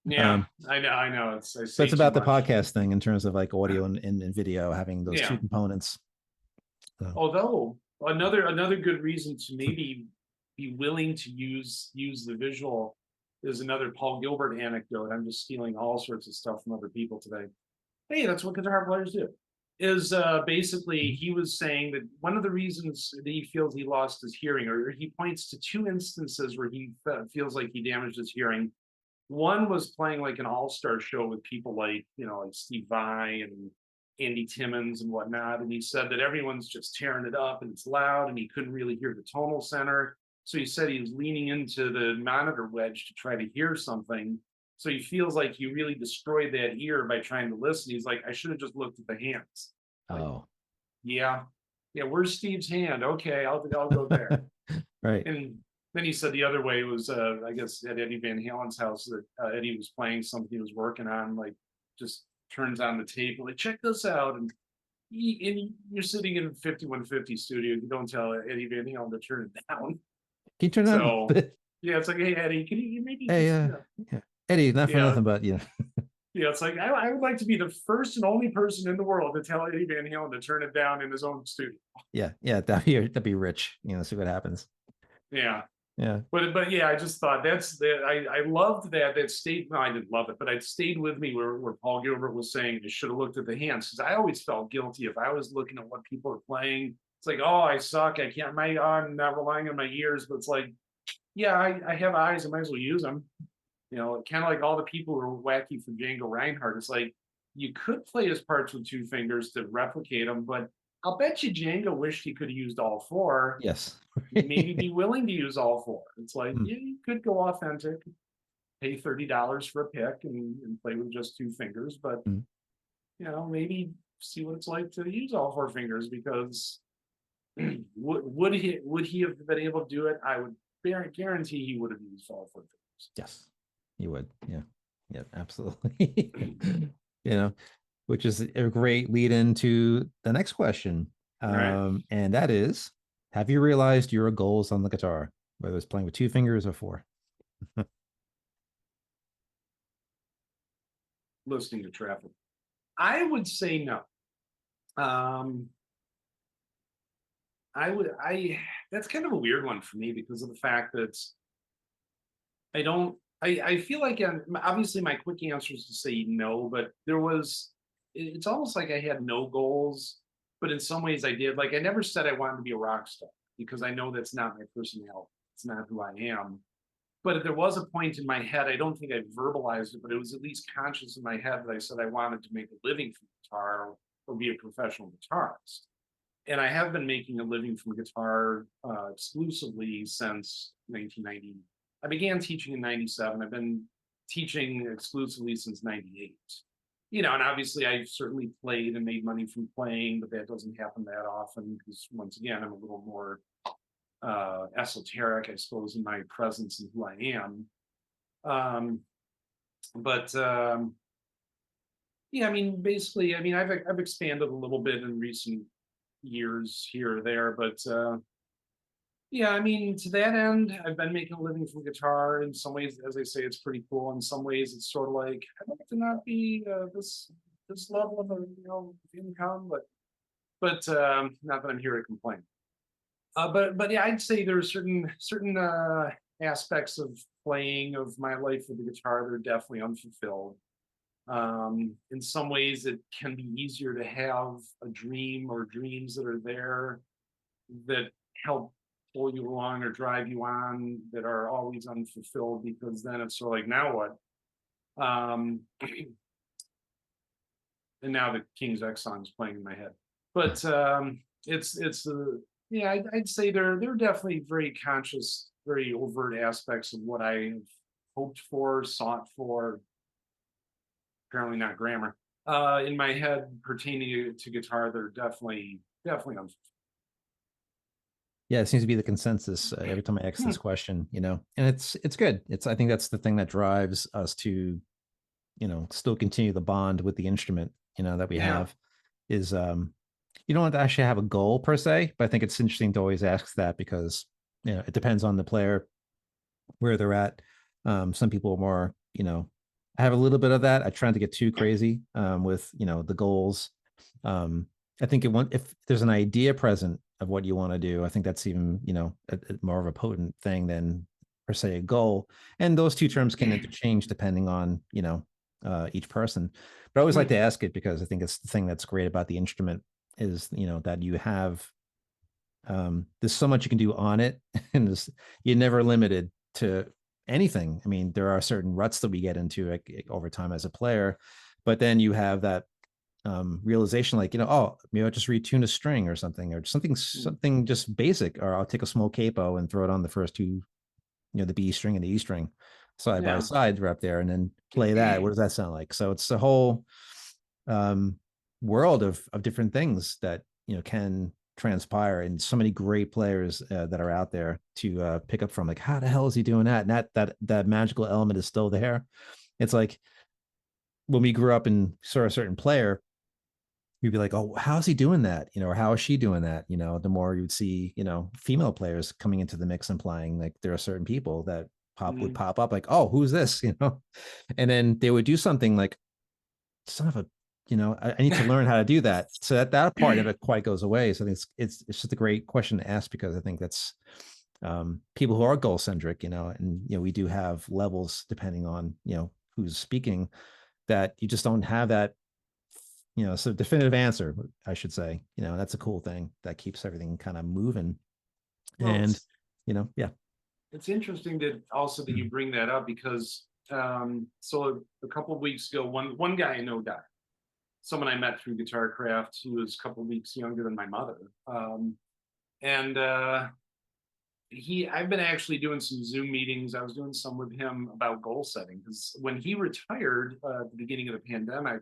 Speaker 2: Yeah,
Speaker 1: Um,
Speaker 2: I know. I
Speaker 1: but
Speaker 2: say
Speaker 1: it's
Speaker 2: too
Speaker 1: about the
Speaker 2: much.
Speaker 1: podcast thing in terms of like audio and video, having those two
Speaker 2: Yeah.
Speaker 1: components. So,
Speaker 2: Although another good reason to maybe be willing to use the visual is another Paul Gilbert anecdote. I'm just stealing all sorts of stuff from other people today. Hey, that's what guitar players do. Is basically he was saying that one of the reasons that he feels he lost his hearing, or he points to two instances where he feels like he damaged his hearing. One was playing like an all-star show with people like, like Steve Vai and Andy Timmons and whatnot. And he said that everyone's just tearing it up and it's loud and he couldn't really hear the tonal center. So he said he was leaning into the monitor wedge to try to hear something. So he feels like he really destroyed that ear by trying to listen. He's like, I should have just looked at the hands. Like,
Speaker 1: oh,
Speaker 2: yeah, where's Steve's hand? Okay, I'll go there.
Speaker 1: right.
Speaker 2: And then he said the other way was, I guess, at Eddie Van Halen's house that Eddie was playing something he was working on, like just turns on the tape and like, check this out. And you're sitting in a 5150 studio. You don't tell Eddie Van Halen to turn it down.
Speaker 1: Can you turn it on?
Speaker 2: So yeah, it's like, hey Eddie, can you maybe
Speaker 1: Hey,
Speaker 2: just
Speaker 1: yeah. Eddie, not for
Speaker 2: yeah,
Speaker 1: nothing, but
Speaker 2: it's like I would like to be the first and only person in the world to tell Eddie Van Halen to turn it down in his own studio.
Speaker 1: yeah, that'd be rich. See what happens.
Speaker 2: Yeah.
Speaker 1: Yeah.
Speaker 2: But yeah, I just thought that's that I loved that stayed. No, I didn't love it, but it stayed with me where Paul Gilbert was saying I should have looked at the hands, because I always felt guilty if I was looking at what people are playing. It's like, oh, I suck. I can't. I'm not relying on my ears, but it's like, yeah, I have eyes. I might as well use them. Kind of like all the people who are wacky for Django Reinhardt. It's like you could play his parts with 2 fingers to replicate them, but I'll bet you Django wished he could have used all 4.
Speaker 1: Yes.
Speaker 2: Maybe be willing to use all 4. It's like,
Speaker 1: Mm.
Speaker 2: yeah, you could go authentic, pay $30 for a pick and play with just 2 fingers, but
Speaker 1: Mm.
Speaker 2: maybe see what it's like to use all 4 fingers, because would he have been able to do it? I would guarantee he would have used all 4 fingers.
Speaker 1: Yes, you would. Yeah, absolutely. Which is a great lead into the next question.
Speaker 2: All right.
Speaker 1: And that is, have you realized your goals on the guitar, whether it's playing with 2 fingers or 4?
Speaker 2: Listening to traffic. I would say no. That's kind of a weird one for me because of the fact that I feel like, obviously my quick answer is to say no, but it's almost like I had no goals, but in some ways I did. Like I never said I wanted to be a rock star, because I know that's not my personality. It's not who I am. But there was a point in my head, I don't think I verbalized it, but it was at least conscious in my head that I said I wanted to make a living from guitar or be a professional guitarist. and I have been making a living from guitar exclusively since 1990. I began teaching in 97. I've been teaching exclusively since 98. You know, and obviously I've certainly played and made money from playing, but that doesn't happen that often because once again, I'm a little more esoteric, I suppose, in my presence and who I am. Um, but yeah, I mean, basically, I mean, I've expanded a little bit in recent years here or there, but yeah, I mean, to that end, I've been making a living from guitar. In some ways, as I say, it's pretty cool. In some ways, it's sort of like I'd like to not be this level of income, but not that I'm here to complain. But yeah, I'd say there are certain aspects of playing of my life with the guitar that are definitely unfulfilled. In some ways, it can be easier to have a dream or dreams that are there that help pull you along or drive you on that are always unfulfilled because then it's sort of like now what? And now the King's X song is playing in my head. But it's yeah, I'd say there are definitely very conscious, very overt aspects of what I have hoped for, sought for. Apparently not grammar. In my head pertaining to guitar, they're definitely unfulfilled.
Speaker 1: Yeah, it seems to be the consensus every time I ask this question, and it's good. I think that's the thing that drives us to, still continue the bond with the instrument, that we have is, you don't have to actually have a goal per se, but I think it's interesting to always ask that because, it depends on the player, where they're at. Some people are more, I have a little bit of that. I try not to get too crazy with, the goals. I think if there's an idea present of what you want to do, I think that's even, a more of a potent thing than per se a goal. And those two terms can interchange depending on, each person. But I always like to ask it because I think it's the thing that's great about the instrument is, that you have, there's so much you can do on it and you're never limited to anything. I mean, there are certain ruts that we get into over time as a player, but then you have that realization like, oh, maybe I'll just retune a string or something just basic, or I'll take a small capo and throw it on the first two, the B string and the E string side by side right up there and then play that. What does that sound like? So it's a whole world of different things that, can transpire, and so many great players that are out there to pick up from. Like, how the hell is he doing that? And that magical element is still there. It's like when we grew up and saw a certain player, you'd be like, oh, how's he doing that? Or how is she doing that? The more you would see, female players coming into the mix and playing, like there are certain people that would pop up like, oh, who's this? And then they would do something like, son of a, I need to learn how to do that. So that part never quite goes away. So I think it's just a great question to ask because I think that's people who are goal centric, and, we do have levels depending on, who's speaking, that you just don't have that, so definitive answer, I should say. That's a cool thing that keeps everything kind of moving. Well, and, yeah.
Speaker 2: It's interesting that you bring that up because so a couple of weeks ago, one guy I know died. Someone I met through Guitar Craft who was a couple of weeks younger than my mother. And I've been actually doing some Zoom meetings. I was doing some with him about goal setting because when he retired at the beginning of the pandemic,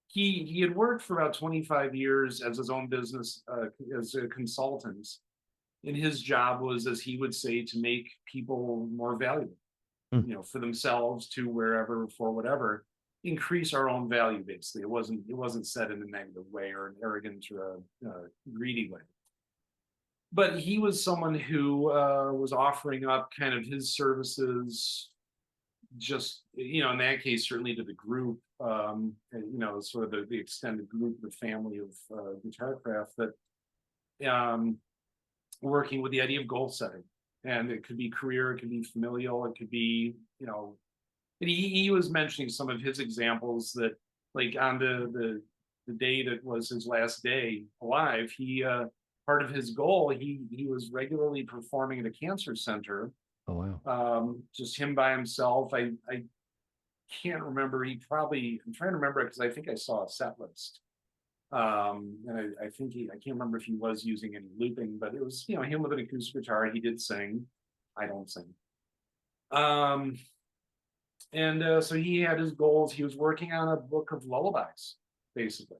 Speaker 2: he had worked for about 25 years as his own business as a consultant. And his job was, as he would say, to make people more valuable, for themselves, to wherever, for whatever, increase our own value. Basically, it wasn't said in a negative way or an arrogant or a greedy way. But he was someone who was offering up kind of his services, just in that case, certainly to the group, sort of the extended group, the family of Guitar Craft, that working with the idea of goal setting. And it could be career, it could be familial, it could be, and he was mentioning some of his examples that, like, on the day that was his last day alive, he part of his goal, he was regularly performing at a cancer center.
Speaker 1: Oh wow.
Speaker 2: Just him by himself. I can't remember. I'm trying to remember because I think I saw a set list. And I think I can't remember if he was using any looping, but it was, him with an acoustic guitar. He did sing. I don't sing. And so he had his goals. He was working on a book of lullabies, basically.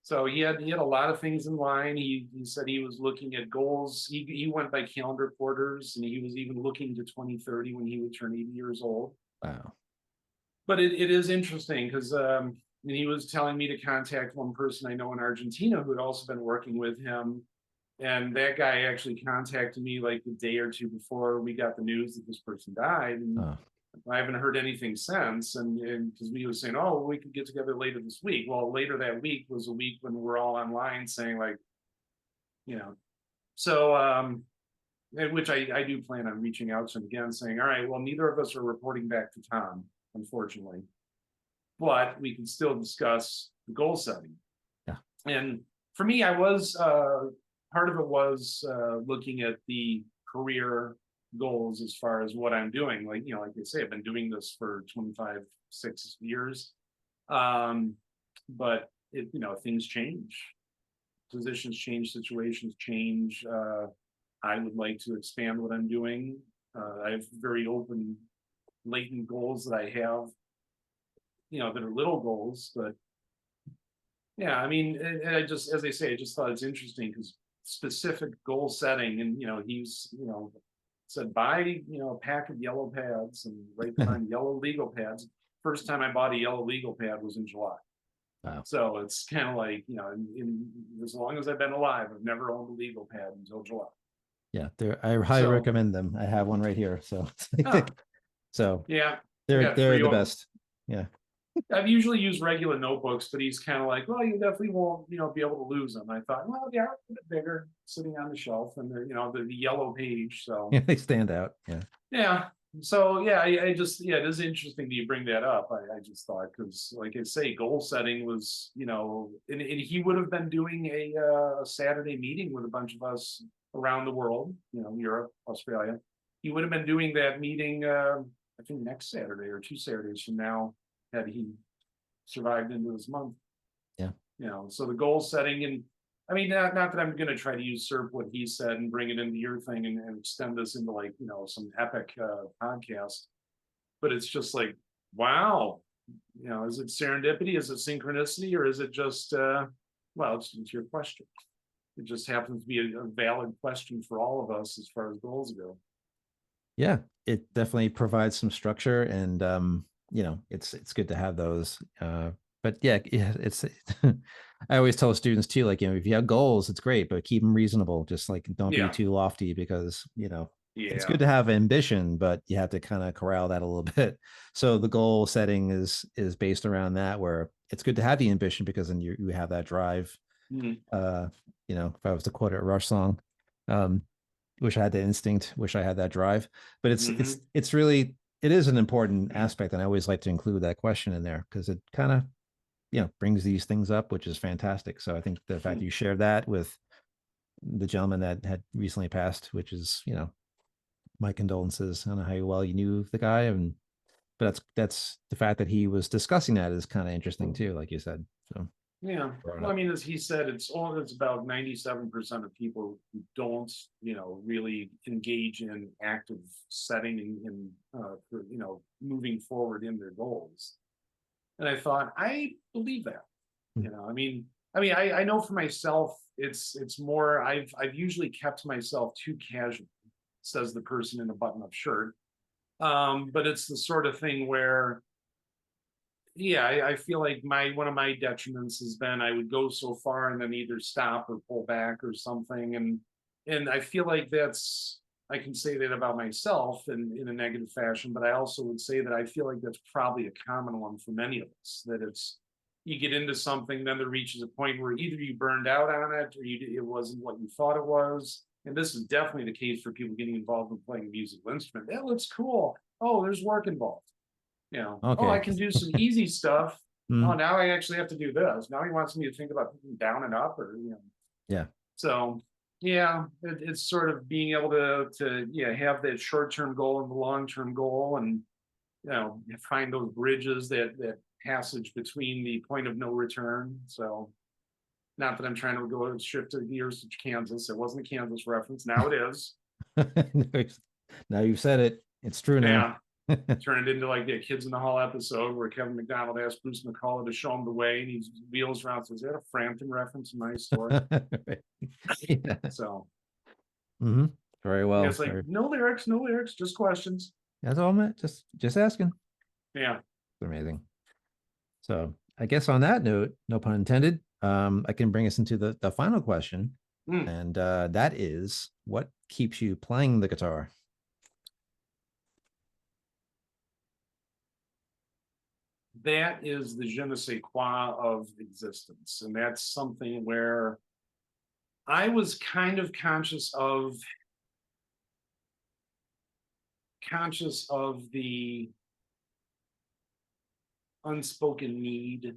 Speaker 2: So he had a lot of things in line. He said he was looking at goals. He went by calendar quarters, and he was even looking to 2030 when he would turn 80 years old.
Speaker 1: Wow.
Speaker 2: But it is interesting because he was telling me to contact one person I know in Argentina who had also been working with him. And that guy actually contacted me like the day or two before we got the news that this person died. And I haven't heard anything since. And because we were saying, oh, we could get together later this week. Well, later that week was a week when we're all online saying like, so which I do plan on reaching out to him again, saying, all right, well, neither of us are reporting back to Tom, unfortunately, but we can still discuss the goal setting.
Speaker 1: Yeah.
Speaker 2: And for me, I was part of it was looking at the career goals as far as what I'm doing. Like I say, I've been doing this for 6 years. But things change, positions change, situations change. I would like to expand what I'm doing. I have very open, latent goals that I have, that are little goals, but yeah, I mean, and I just, as I say, I just thought it's interesting because specific goal setting, and he's, said buy, a pack of yellow pads and write down yellow legal pads. First time I bought a yellow legal pad was in July.
Speaker 1: Wow.
Speaker 2: So it's kind of like, in as long as I've been alive, I've never owned a legal pad until July.
Speaker 1: Yeah, I highly recommend them. I have one right here. So, so
Speaker 2: yeah,
Speaker 1: they're the best. Yeah.
Speaker 2: I've usually used regular notebooks, but he's kind of like, well, you definitely won't, be able to lose them. I thought, well, yeah, a bit bigger, sitting on the shelf, and they're, the yellow page. So
Speaker 1: yeah, they stand out. Yeah.
Speaker 2: Yeah. So yeah, I just it is interesting that you bring that up. I just thought because, like I say, goal setting was, and he would have been doing a Saturday meeting with a bunch of us around the world, Europe, Australia. He would have been doing that meeting, I think next Saturday or 2 Saturdays from now, had he survived into this month.
Speaker 1: Yeah.
Speaker 2: So the goal setting, and I mean, not that I'm going to try to usurp what he said and bring it into your thing and extend this into like, some epic podcast, but it's just like, wow, is it serendipity? Is it synchronicity? Or is it just, well, it's your question. It just happens to be a valid question for all of us as far as goals go.
Speaker 1: Yeah, it definitely provides some structure, and it's good to have those. But yeah, it's I always tell students too, like, if you have goals, it's great, but keep them reasonable. Just like don't be too lofty, because it's good to have ambition, but you have to kind of corral that a little bit. So the goal setting is based around that, where it's good to have the ambition because then you have that drive. If I was to quote a Rush song, wish I had the instinct, wish I had that drive. But it's really, it is an important aspect, and I always like to include that question in there because it kind of brings these things up, which is fantastic. So I think the fact that you shared that with the gentleman that had recently passed, which is, my condolences. I don't know how well you knew the guy, but that's the fact that he was discussing that is kind of interesting too, like you said. So
Speaker 2: yeah, well, I mean, as he said, it's about 97% of people who don't, really engage in active setting and moving forward in their goals. And I thought, I believe that. I know for myself, it's more, I've usually kept myself too casual, says the person in a button-up shirt. But it's the sort of thing where, I feel like one of my detriments has been I would go so far and then either stop or pull back or something. And I feel like I can say that about myself in a negative fashion, but I also would say that I feel like that's probably a common one for many of us, that it's, you get into something, then there reaches a point where either you burned out on it or it wasn't what you thought it was. And this is definitely the case for people getting involved in playing a musical instrument. That looks cool. Oh, there's work involved.
Speaker 1: Okay.
Speaker 2: Oh, I can do some easy stuff. Oh, now I actually have to do this. Now he wants me to think about thinking down and up, or
Speaker 1: Yeah.
Speaker 2: So it's sort of being able to have that short-term goal and the long-term goal, and find those bridges, that passage between the point of no return. So Not that I'm trying to go and shift to years to Kansas. It wasn't a Kansas reference. Now it is.
Speaker 1: Now you've said it. It's true now.
Speaker 2: Yeah. Turn it into like the Kids in the Hall episode where Kevin McDonald asked Bruce McCullough to show him the way, and he wheels around. Says, "Is that a Frampton reference in my story?"
Speaker 1: Yeah.
Speaker 2: So
Speaker 1: Very well.
Speaker 2: it's like no lyrics, just questions.
Speaker 1: That's all, man. Just asking.
Speaker 2: Yeah.
Speaker 1: It's amazing. So I guess on that note, no pun intended, I can bring us into the final question. And that is, what keeps you playing the guitar?
Speaker 2: That is the je ne sais quoi of existence. And that's something where I was kind of conscious of the unspoken need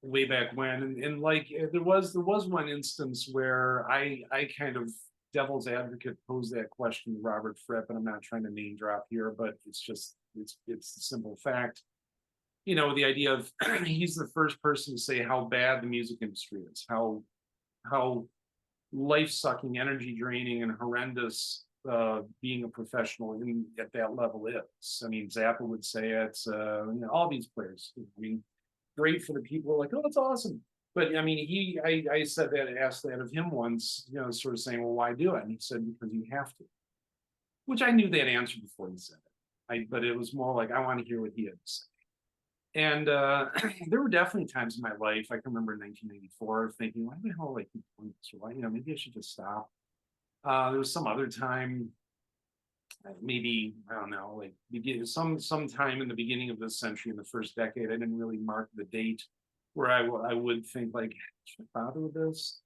Speaker 2: way back when. And like there was one instance where I kind of devil's advocate posed that question to Robert Fripp, and I'm not trying to name drop here, but it's the simple fact. You know, the idea of he's the first person to say how bad the music industry is, how life-sucking, energy draining, and horrendous being a professional at that level is. I mean, Zappa would say it, all these players. I mean, great for the people like, oh, that's awesome. But I mean, I said that, asked that of him once, you know, sort of saying, well, why do it? And he said, because you have to, which I knew that answer before he said it. But it was more like, I want to hear what he had to say. And there were definitely times in my life, I can remember in 1994, thinking, why the hell like keep doing this? Or why, you know, maybe I should just stop. There was some other time, maybe, I don't know, like some time in the beginning of this century, in the first decade, I didn't really mark the date where I would think like, should I bother with this?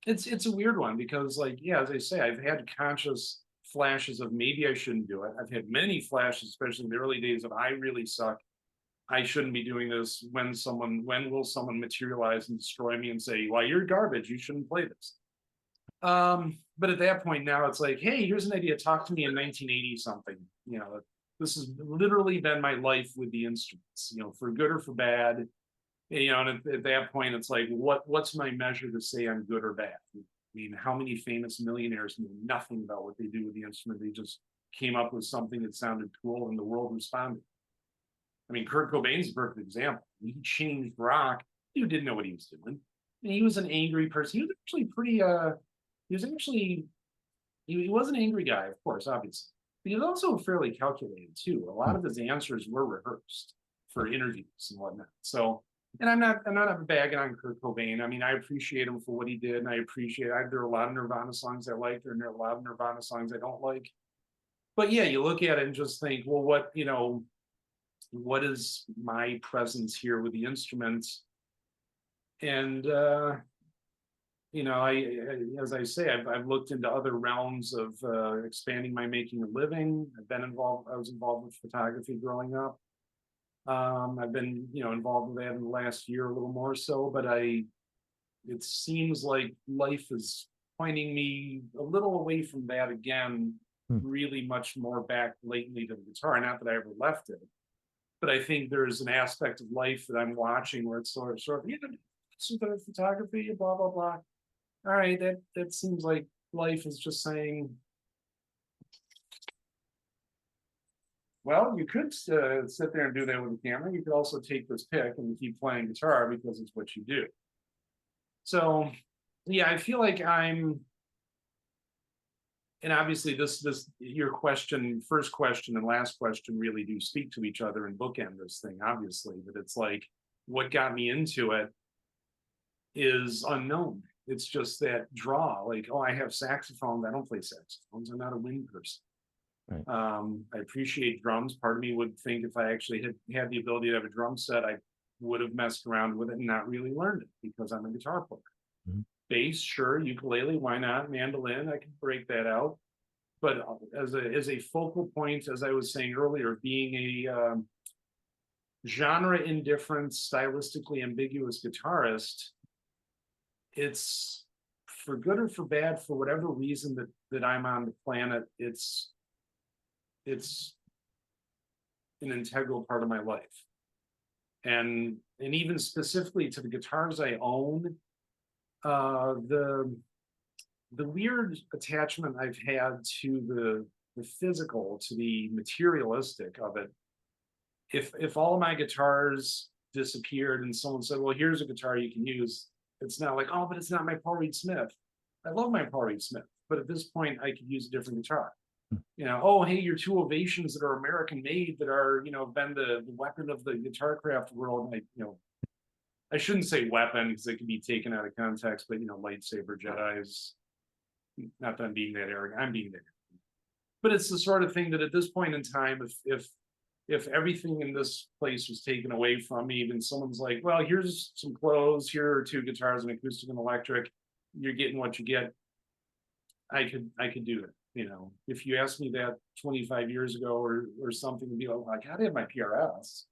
Speaker 2: It's a weird one because, like, yeah, as I say, I've had conscious flashes of maybe I shouldn't do it. I've had many flashes, especially in the early days, of I really suck. I shouldn't be doing this. When will someone materialize and destroy me and say, well, you're garbage, you shouldn't play this? But at that point now it's like, hey, here's an idea. Talk to me in 1980 something. You know, this has literally been my life with the instruments, you know, for good or for bad. You know, and at that point it's like, what's my measure to say I'm good or bad? I mean, how many famous millionaires know nothing about what they do with the instrument? They just came up with something that sounded cool and the world responded. I mean, Kurt Cobain's a perfect example. He changed rock. You didn't know what he was doing. And he was an angry person. He was actually pretty he was an angry guy, of course, obviously. But he was also fairly calculated too. A lot of his answers were rehearsed for interviews and whatnot. So, and I'm not bagging on Kurt Cobain. I mean, I appreciate him for what he did, and there are a lot of Nirvana songs I like, there are a lot of Nirvana songs I don't like. But yeah, you look at it and just think, well, what is my presence here with the instruments? And you know, as I say, I've looked into other realms of expanding my making a living. I was involved with photography growing up. I've been, you know, involved with that in the last year a little more so, but it seems like life is pointing me a little away from that again, really much more back latently to the guitar. Not that I ever left it, but I think there's an aspect of life that I'm watching where it's sort of, yeah, some kind of photography, blah, blah, blah. All right, that seems like life is just saying, well, you could sit there and do that with a camera. You could also take this pick and keep playing guitar because it's what you do. So, yeah, I feel like and obviously your first question and last question really do speak to each other and bookend this thing, obviously, but it's like, what got me into it is unknown. It's just that draw, like, oh, I have saxophones. I don't play saxophones. I'm not a wind person.
Speaker 1: Right.
Speaker 2: I appreciate drums. Part of me would think if I actually had the ability to have a drum set, I would have messed around with it and not really learned it because I'm a guitar player. Bass, sure. Ukulele, why not? Mandolin, I can break that out. But as a focal point, as I was saying earlier, being a genre indifferent, stylistically ambiguous guitarist, it's, for good or for bad, for whatever reason that I'm on the planet, it's an integral part of my life. And even specifically to the guitars I own, the weird attachment I've had to the physical, to the materialistic of it. If all of my guitars disappeared and someone said, well, here's a guitar you can use, it's not like, oh, but it's not my Paul Reed Smith. I love my Paul Reed Smith, but at this point I could use a different guitar. Oh, hey, your two Ovations that are American made, that are, been the weapon of the guitar craft world. I shouldn't say weapon because it can be taken out of context, but lightsaber Jedi's, not that I'm being that arrogant, I'm being that arrogant. But it's the sort of thing that at this point in time, if everything in this place was taken away from me, even someone's like, well, here's some clothes, here are two guitars, an acoustic and electric, you're getting what you get, I could do it. If you asked me that 25 years ago or something, to be like, I gotta have my PRS.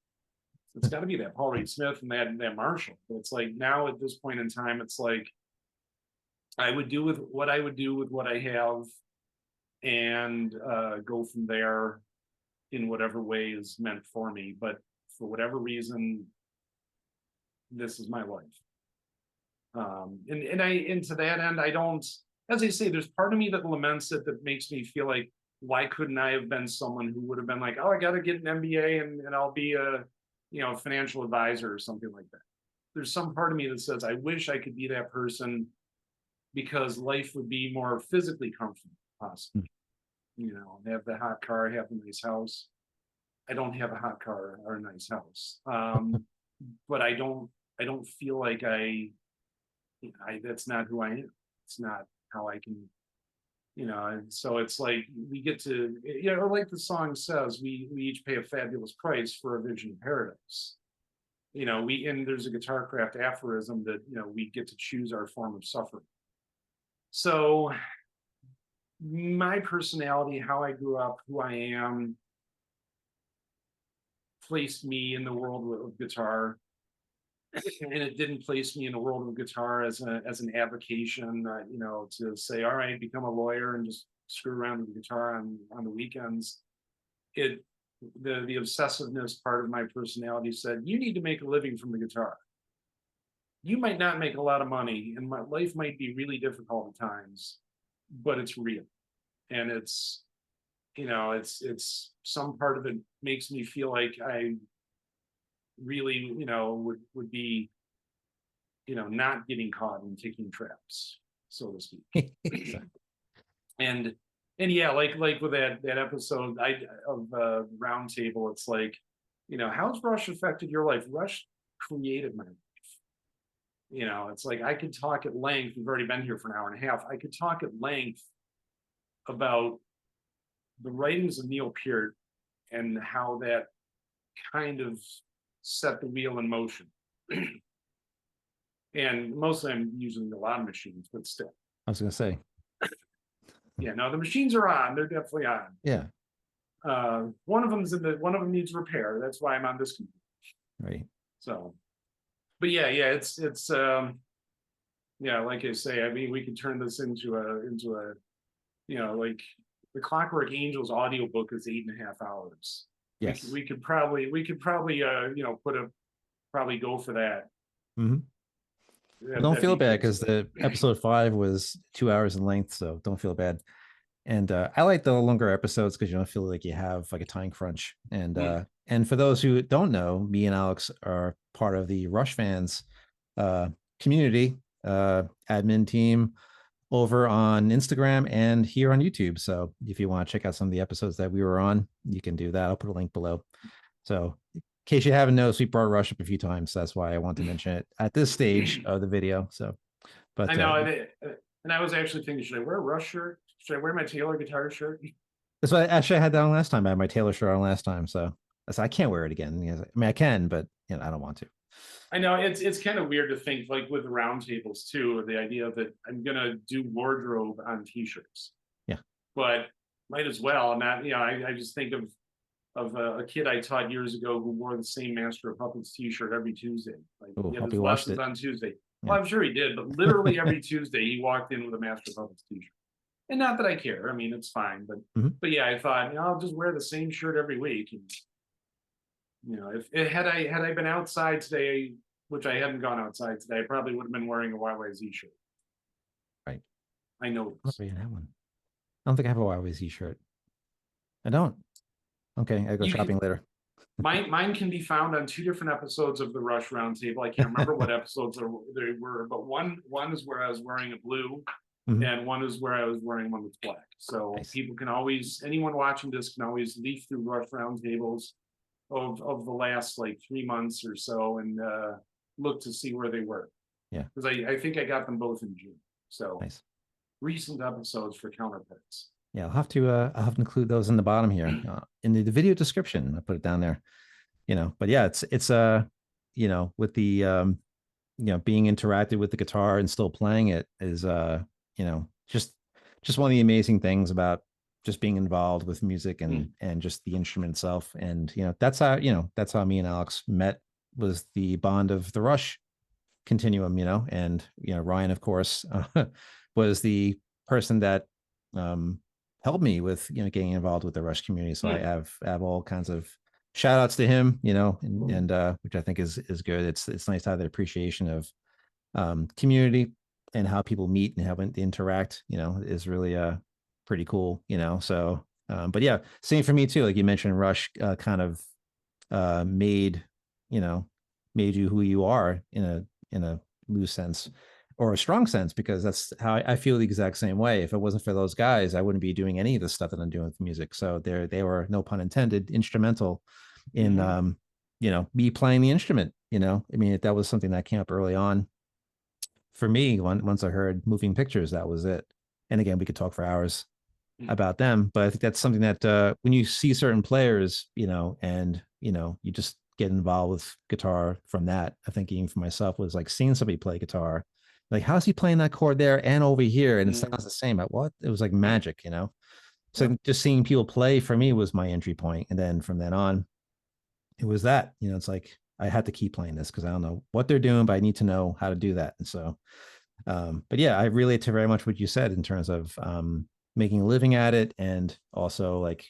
Speaker 2: It's got to be that Paul Reed Smith and that Marshall. But it's like now at this point in time, it's like I would do with what I would do with what I have, and go from there in whatever way is meant for me. But for whatever reason, this is my life. And to that end, I don't, as I say, there's part of me that laments it, that makes me feel like, why couldn't I have been someone who would have been like, oh, I got to get an MBA and I'll be a financial advisor or something like that. There's some part of me that says, I wish I could be that person, because life would be more physically comfortable, possibly. Have the hot car, have a nice house. I don't have a hot car or a nice house. But I don't feel like that's not who I am. It's not how I can, and so it's like we get to, or like the song says, we each pay a fabulous price for a vision of paradise. And there's a guitar craft aphorism that, we get to choose our form of suffering. So my personality, how I grew up, who I am, placed me in the world of guitar. And it didn't place me in the world of guitar as an avocation, to say, all right, become a lawyer and just screw around with the guitar on the weekends. The obsessiveness part of my personality said, you need to make a living from the guitar. You might not make a lot of money, and my life might be really difficult at times, but it's real. And it's some part of it makes me feel like I really, would be, not getting caught in ticking traps, so to speak. And yeah, like with that episode of Roundtable, it's like, how's Rush affected your life? Rush created my life. It's like I could talk at length. We've already been here for an hour and a half. I could talk at length about the writings of Neil Peart and how that kind of set the wheel in motion. And mostly I'm using a lot of machines, but still.
Speaker 1: I was going to say.
Speaker 2: Yeah, no, the machines are on. They're definitely on.
Speaker 1: Yeah.
Speaker 2: One of them needs repair. That's why I'm on this computer.
Speaker 1: Right.
Speaker 2: So, but yeah, it's like I say, I mean, we could turn this into a like the Clockwork Angels audiobook is 8.5 hours.
Speaker 1: Yes.
Speaker 2: We could probably probably go for that.
Speaker 1: Mm-hmm. Well, don't feel bad, because the episode 5 was 2 hours in length, so don't feel bad. And I like the longer episodes because you don't feel like you have like a time crunch. And for those who don't know, me and Alex are part of the Rushfans community admin team over on Instagram and here on YouTube. So if you want to check out some of the episodes that we were on, you can do that. I'll put a link below. So in case you haven't noticed, we brought Rush up a few times. That's why I want to mention it at this stage of the video. So, but
Speaker 2: I know, and I was actually thinking, should I wear a Rush shirt? Should I wear my Taylor guitar shirt?
Speaker 1: that's why actually I had that on last time. I had my Taylor shirt on last time, so I can't wear it again. I mean, I can, but I don't want to.
Speaker 2: I know it's kind of weird to think, like with the roundtables too, the idea that I'm gonna do wardrobe on t-shirts.
Speaker 1: Yeah,
Speaker 2: but might as well. And that, I just think of a kid I taught years ago who wore the same Master of Puppets t-shirt every Tuesday. Like, he had his lessons on Tuesday. Well, I'm sure he did, but literally every Tuesday he walked in with a Master of Puppets t-shirt. And not that I care. I mean, it's fine, but yeah, I thought, I'll just wear the same shirt every week. And You know, if it had I been outside today, which I hadn't gone outside today, I probably would have been wearing a YYZ shirt.
Speaker 1: Right.
Speaker 2: I know.
Speaker 1: I don't even have one. I don't think I have a YYZ shirt. I don't. Okay, I go
Speaker 2: You
Speaker 1: shopping
Speaker 2: can
Speaker 1: later.
Speaker 2: mine can be found on 2 different episodes of the Rush Roundtable. I can't remember what episodes they were, but one is where I was wearing a blue,
Speaker 1: Mhm.
Speaker 2: and one is where I was wearing one that's black. So
Speaker 1: Nice.
Speaker 2: people can always, anyone watching this can always leaf through Rush Roundtables of the last like 3 months or so and look to see where they were.
Speaker 1: Yeah.
Speaker 2: Because I think I got them both in June. So
Speaker 1: Nice.
Speaker 2: recent episodes for counterparts.
Speaker 1: Yeah, I'll have to include those in the bottom here in the video description. I put it down there, but yeah, it's with the being interacted with the guitar and still playing it is just one of the amazing things about just being involved with music and just the instrument itself. And that's how me and Alex met, was the bond of the Rush continuum, and Ryan, of course, was the person that helped me with getting involved with the Rush community. So I have all kinds of shout outs to him, and which I think is good. It's nice to have that appreciation of community and how people meet and how they interact, is really pretty cool, so but yeah, same for me too. Like you mentioned, Rush kind of made you who you are in a loose sense or a strong sense, because that's how I feel the exact same way. If it wasn't for those guys, I wouldn't be doing any of the stuff that I'm doing with music. So they were, no pun intended, instrumental in me playing the instrument. I mean, that was something that came up early on for me. Once I heard Moving Pictures, that was it. And again, we could talk for hours about them, but I think that's something that when you see certain players, and you just get involved with guitar from that. I think even for myself was like seeing somebody play guitar, like, how's he playing that chord there and over here, and it sounds the same. At what? It was like magic, So just seeing people play for me was my entry point, and then from then on, it was that. It's like I had to keep playing this because I don't know what they're doing, but I need to know how to do that. And so, but yeah, I relate to very much what you said in terms of making a living at it, and also like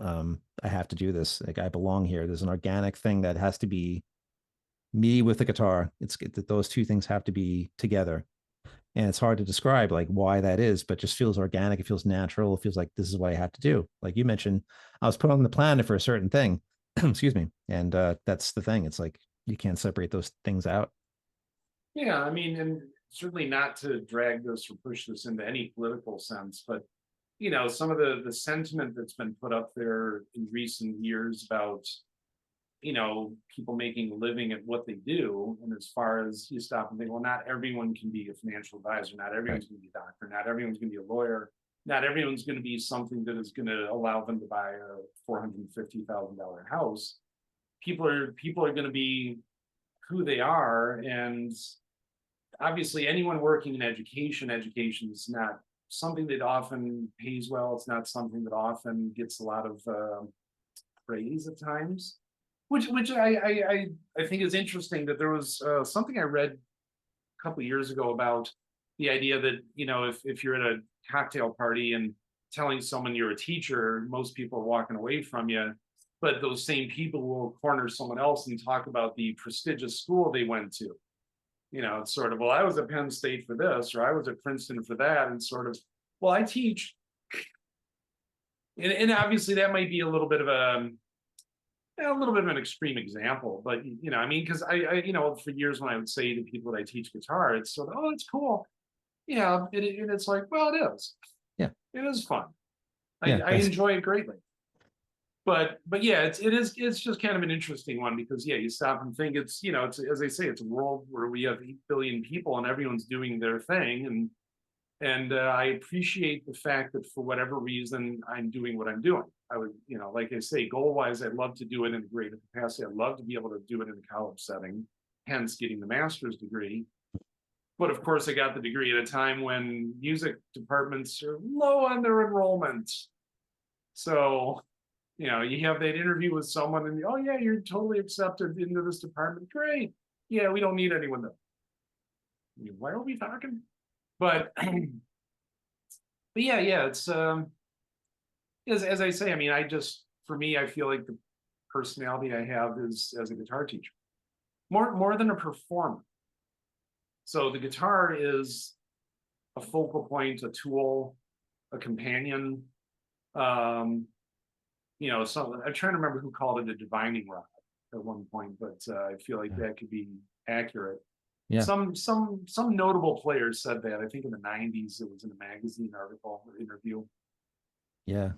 Speaker 1: I have to do this. Like I belong here. There's an organic thing that has to be me with the guitar. It's that those two things have to be together, and it's hard to describe like why that is, but just feels organic. It feels natural. It feels like this is what I have to do. Like you mentioned, I was put on the planet for a certain thing. Excuse me, and that's the thing. It's like you can't separate those things out.
Speaker 2: Yeah, I mean, and certainly not to drag this or push this into any political sense, but some of the sentiment that's been put up there in recent years about people making a living at what they do, and as far as you stop and think, well, not everyone can be a financial advisor, not everyone's going to be a doctor, not everyone's going to be a lawyer, not everyone's going to be something that is going to allow them to buy a $450,000 house. People are going to be who they are, and obviously anyone working in education is not something that often pays well. It's not something that often gets a lot of praise at times, which I think is interesting. That there was something I read a couple of years ago about the idea that if you're at a cocktail party and telling someone you're a teacher, most people are walking away from you, but those same people will corner someone else and talk about the prestigious school they went to. It's sort of, well, I was at Penn State for this, or I was at Princeton for that, and sort of, well, I teach. And obviously that might be a little bit of an extreme example, but I mean, because I for years when I would say to people that I teach guitar, it's sort of, oh, it's cool. Yeah, and it's like, well, it is.
Speaker 1: Yeah,
Speaker 2: it is fun.
Speaker 1: Yeah,
Speaker 2: I enjoy it greatly. But yeah, it's just kind of an interesting one, because you stop and think, it's it's, as I say, it's a world where we have 8 billion people and everyone's doing their thing, and I appreciate the fact that for whatever reason I'm doing what I'm doing. I would, like I say, goal wise, I'd love to do it in a greater capacity. I'd love to be able to do it in a college setting, hence getting the master's degree. But of course, I got the degree at a time when music departments are low on their enrollment. So you have that interview with someone and, oh yeah, you're totally accepted into this department. Great. Yeah, we don't need anyone though. Why are we talking? But yeah, it's as I say, I mean, for me, I feel like personality I have is as a guitar teacher, more than a performer. So the guitar is a focal point, a tool, a companion. So I'm trying to remember who called it a divining rod at one point, but I feel like that could be accurate.
Speaker 1: Yeah.
Speaker 2: Some notable players said that. I think in the 90s, it was in a magazine article or interview.
Speaker 1: Yeah.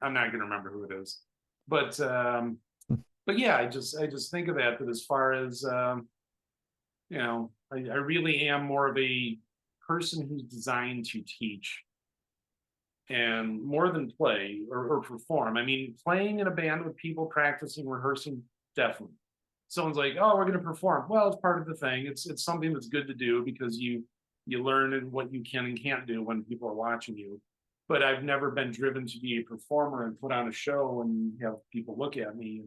Speaker 2: I'm not going to remember who it is, but yeah, I just think of that as far as I really am more of a person who's designed to teach, and more than play or perform. I mean, playing in a band with people, practicing, rehearsing, definitely. Someone's like, "Oh, we're going to perform." Well, it's part of the thing. It's something that's good to do because you learn what you can and can't do when people are watching you. But I've never been driven to be a performer and put on a show and have people look at me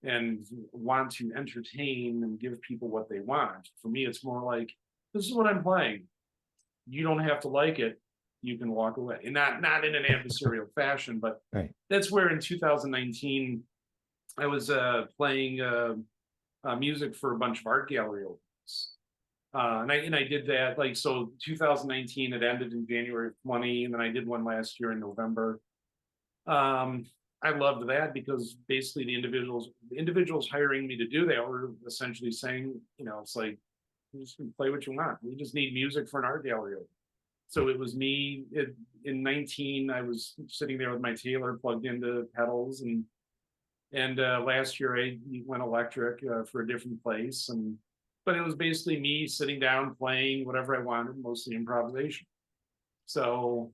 Speaker 2: and want to entertain and give people what they want. For me, it's more like, this is what I'm playing. You don't have to like it. You can walk away, and not in an adversarial fashion. But
Speaker 1: Right.
Speaker 2: that's where in 2019 I was playing music for a bunch of art gallery opens. And I did that, like, so 2019, it ended in January of 20, and then I did one last year in November. I loved that because basically the individuals hiring me to do that were essentially saying, it's like, you just can play what you want. We just need music for an art gallery open. So it was me in 19, I was sitting there with my Taylor plugged into pedals, and last year I went electric for a different place, but it was basically me sitting down playing whatever I wanted, mostly improvisation. So,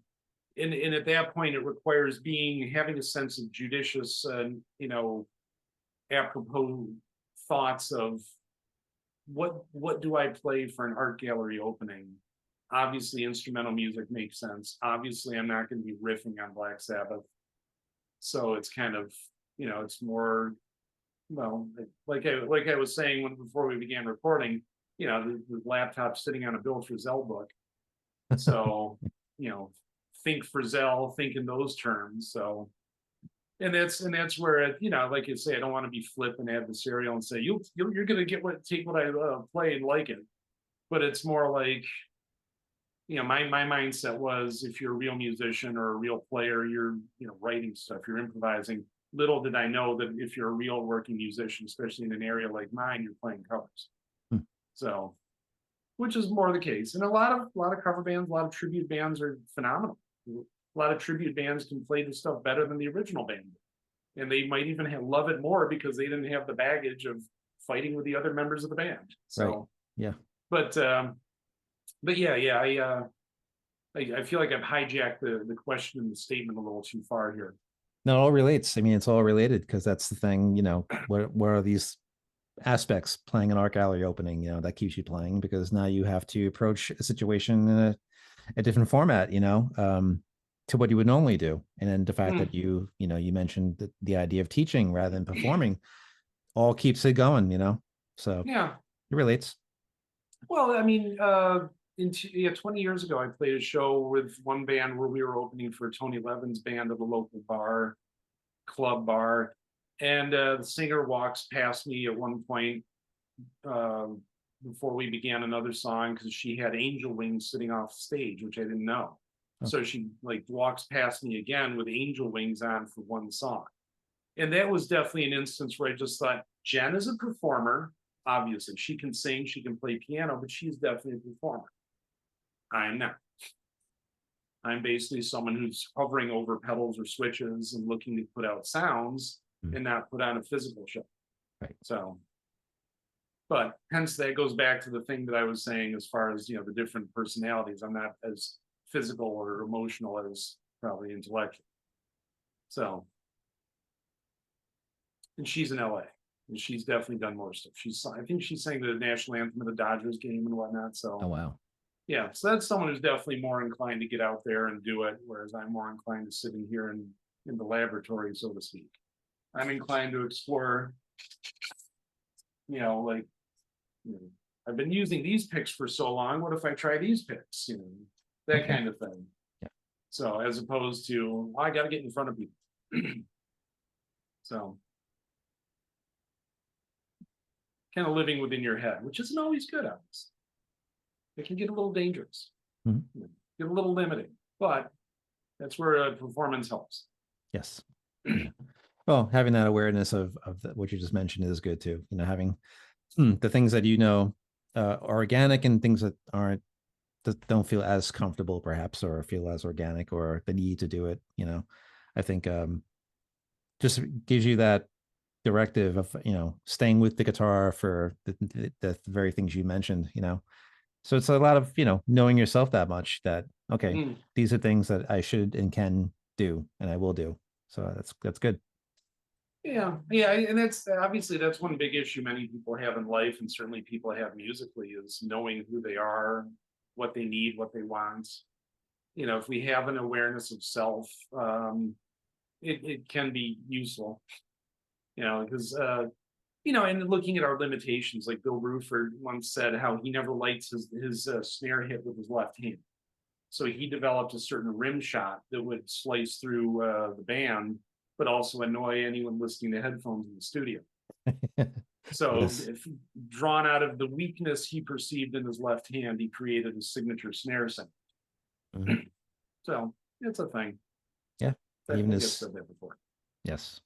Speaker 2: and at that point, it requires having a sense of judicious, apropos thoughts of what do I play for an art gallery opening. Obviously, instrumental music makes sense. Obviously, I'm not going to be riffing on Black Sabbath, so it's kind of, it's more, well, like I was saying before we began recording, the laptop sitting on a Bill Frisell book. So, think Frisell, think in those terms. So, and that's where like you say, I don't want to be flip and adversarial and say you're going to take what I play and like it, but it's more like, my mindset was, if you're a real musician or a real player, you're writing stuff, you're improvising. Little did I know that if you're a real working musician, especially in an area like mine, you're playing covers. So, which is more the case. And a lot of cover bands, a lot of tribute bands are phenomenal. A lot of tribute bands can play the stuff better than the original band, and they might even love it more because they didn't have the baggage of fighting with the other members of the band. So,
Speaker 1: right. Yeah.
Speaker 2: But yeah, I feel like I've hijacked the question and the statement a little too far here.
Speaker 1: No, it all relates. I mean, it's all related because that's the thing, where are these aspects playing an art gallery opening, that keeps you playing, because now you have to approach a situation in a different format, to what you would normally do. And then the fact that you mentioned the idea of teaching rather than performing all keeps it going, so
Speaker 2: yeah,
Speaker 1: it relates.
Speaker 2: Well, I mean, 20 years ago, I played a show with one band where we were opening for Tony Levin's band at a local club bar. And the singer walks past me at one point before we began another song, because she had angel wings sitting off stage, which I didn't know. Oh. So she walks past me again with angel wings on for one song. And that was definitely an instance where I just thought, Jen is a performer. Obviously, she can sing, she can play piano, but she's definitely a performer. I am not. I'm basically someone who's hovering over pedals or switches and looking to put out sounds and not put on a physical show.
Speaker 1: Right.
Speaker 2: So, but hence that goes back to the thing that I was saying as far as, the different personalities. I'm not as physical or emotional as probably intellectual. So, and she's in LA. And she's definitely done more stuff. I think she sang the national anthem of the Dodgers game and whatnot. So,
Speaker 1: oh wow,
Speaker 2: yeah. So that's someone who's definitely more inclined to get out there and do it, whereas I'm more inclined to sit in here in the laboratory, so to speak. I'm inclined to explore. I've been using these picks for so long. What if I try these picks? That kind of thing.
Speaker 1: Yeah.
Speaker 2: So as opposed to, I got to get in front of people. So. kind of living within your head, which isn't always good, obviously. It can get a little dangerous,
Speaker 1: Mhm.
Speaker 2: get a little limiting, but that's where performance helps.
Speaker 1: Yes. Yeah. Well, having that awareness of what you just mentioned is good too. Having the things that are organic and things that aren't, that don't feel as comfortable perhaps, or feel as organic, or the need to do it. I think just gives you that directive of staying with the guitar for the very things you mentioned. So it's a lot of knowing yourself that much, that okay,
Speaker 2: Mm.
Speaker 1: these are things that I should and can do, and I will do. So that's good.
Speaker 2: Yeah, yeah, and that's obviously that's one big issue many people have in life, and certainly people have musically, is knowing who they are, what they need, what they want. If we have an awareness of self, it can be useful. Because and looking at our limitations, like Bill Bruford once said, how he never liked his snare hit with his left hand. So he developed a certain rim shot that would slice through the band, but also annoy anyone listening to headphones in the studio. So,
Speaker 1: Yes.
Speaker 2: if drawn out of the weakness he perceived in his left hand, he created a signature snare sound.
Speaker 1: Mhm.
Speaker 2: So it's a thing.
Speaker 1: Yeah.
Speaker 2: I
Speaker 1: Even
Speaker 2: think I've
Speaker 1: his
Speaker 2: said that before.
Speaker 1: Yes.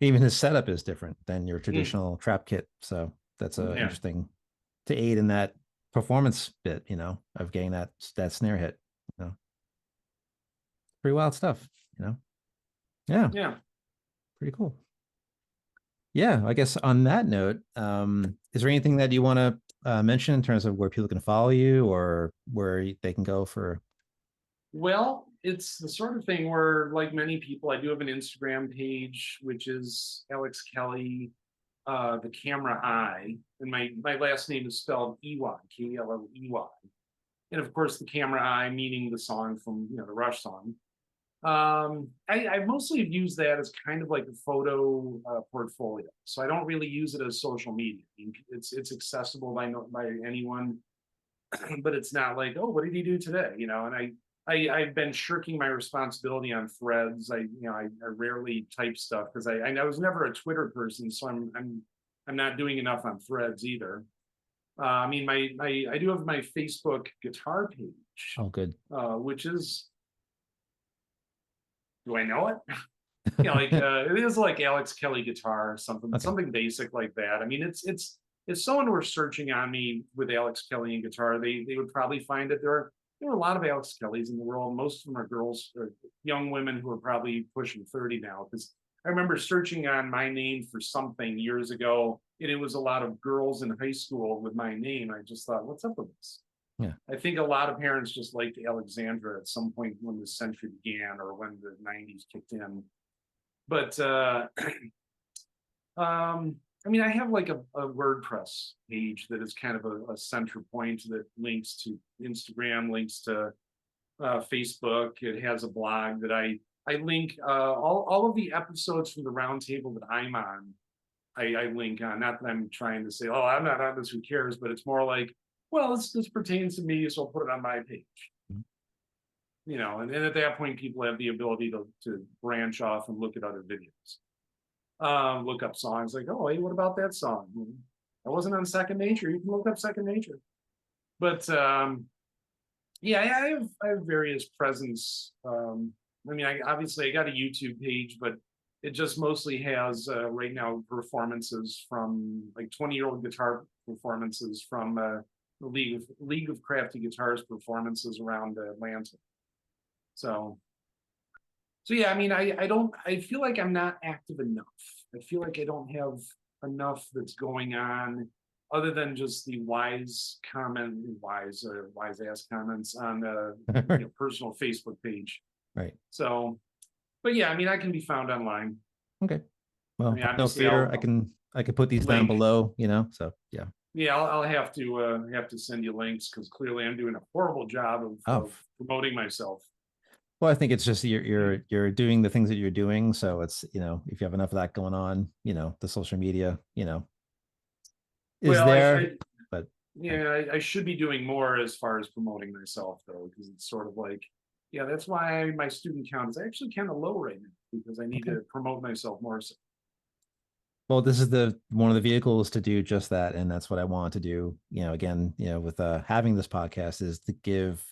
Speaker 1: Even his setup is different than your
Speaker 2: Mm,
Speaker 1: traditional trap kit. So that's
Speaker 2: yeah,
Speaker 1: interesting to aid in that performance bit, of getting that snare hit. You know, Pretty wild stuff, you know. Yeah,
Speaker 2: yeah.
Speaker 1: pretty cool. Yeah, I guess on that note, is there anything that you want to mention in terms of where people can follow you, or where they can go for?
Speaker 2: Well, it's the sort of thing where, like many people, I do have an Instagram page, which is Alex Kelley, the camera eye, and my last name is spelled Ey, Kelley. And of course, the camera eye, meaning the song from the Rush song. I mostly have used that as kind of like a photo portfolio, so I don't really use it as social media. I mean, it's accessible by anyone, but it's not like, oh, what did he do today? And I've been shirking my responsibility on threads. I rarely type stuff because I was never a Twitter person, so I'm not doing enough on threads either. I mean, I do have my Facebook guitar page,
Speaker 1: Oh, good.
Speaker 2: which is, do I know it? It is like Alex Kelley guitar or something,
Speaker 1: Okay.
Speaker 2: something basic like that. I mean, it's if someone were searching on me with Alex Kelley and guitar, they would probably find that there are a lot of Alex Kellys in the world. Most of them are girls, or young women who are probably pushing 30 now. Because I remember searching on my name for something years ago, and it was a lot of girls in high school with my name. I just thought, what's up with this?
Speaker 1: Yeah.
Speaker 2: I think a lot of parents just liked Alexandra at some point when the century began, or when the 90s kicked in. But I mean, I have like a WordPress page that is kind of a center point that links to Instagram, links to Facebook. It has a blog that I link all of the episodes from the roundtable that I'm on. I link on. Not that I'm trying to say, oh, I'm not on this, who cares? But it's more like, well, this pertains to me, so I'll put it on my page.
Speaker 1: Mhm.
Speaker 2: And at that point, people have the ability to branch off and look at other videos. Look up songs like, oh, hey, what about that song? I wasn't on Second Nature. You can look up Second Nature. But yeah, I have various presence. I mean, obviously I got a YouTube page, but it just mostly has right now performances from like 20-year-old guitar performances from the League of Crafty Guitars performances around Atlanta. So yeah, I mean, I feel like I'm not active enough. I feel like I don't have enough that's going on, other than just the wise ass comments on the personal Facebook page.
Speaker 1: Right.
Speaker 2: So, but yeah, I mean, I can be found online.
Speaker 1: Okay.
Speaker 2: I
Speaker 1: Well,
Speaker 2: mean,
Speaker 1: no
Speaker 2: obviously
Speaker 1: fear. I
Speaker 2: I'll
Speaker 1: can put these down
Speaker 2: link.
Speaker 1: below. So yeah.
Speaker 2: Yeah, I'll have to send you links, because clearly I'm doing a horrible job
Speaker 1: Oh,
Speaker 2: of promoting myself.
Speaker 1: well, I think it's just you're doing the things that you're doing. So it's if you have enough of that going on, the social media, is
Speaker 2: Well,
Speaker 1: there. But
Speaker 2: yeah, I should be doing more as far as promoting myself, though, because it's sort of like, yeah, that's why my student count is actually kind of low right now, because I need
Speaker 1: okay.
Speaker 2: to promote myself more. So.
Speaker 1: Well, this is the one of the vehicles to do just that, and that's what I want to do. Again, with having this podcast is to give.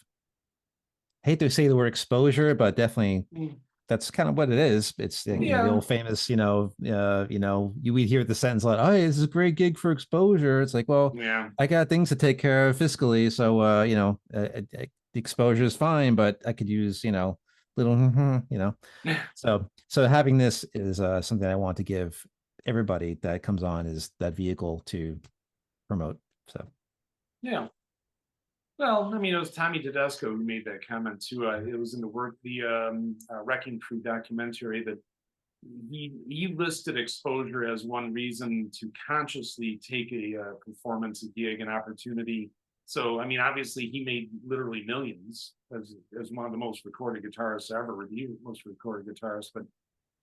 Speaker 1: I hate to say the word exposure, but definitely
Speaker 2: Mm.
Speaker 1: that's kind of what it is. It's the
Speaker 2: Yeah.
Speaker 1: old famous, we hear the sentence like, "Oh, hey, this is a great gig for exposure." It's like, well,
Speaker 2: Yeah.
Speaker 1: I got things to take care of fiscally, so the exposure is fine, but I could use little, so having this is something I want to give everybody that comes on is that vehicle to promote. So
Speaker 2: Yeah. Well, I mean, it was Tommy Tedesco who made that comment too. It was in the Wrecking Crew documentary that he listed exposure as one reason to consciously take a performance, a gig, an opportunity. So, I mean, obviously, he made literally millions as one of the most recorded guitarists ever, or the most recorded guitarist. But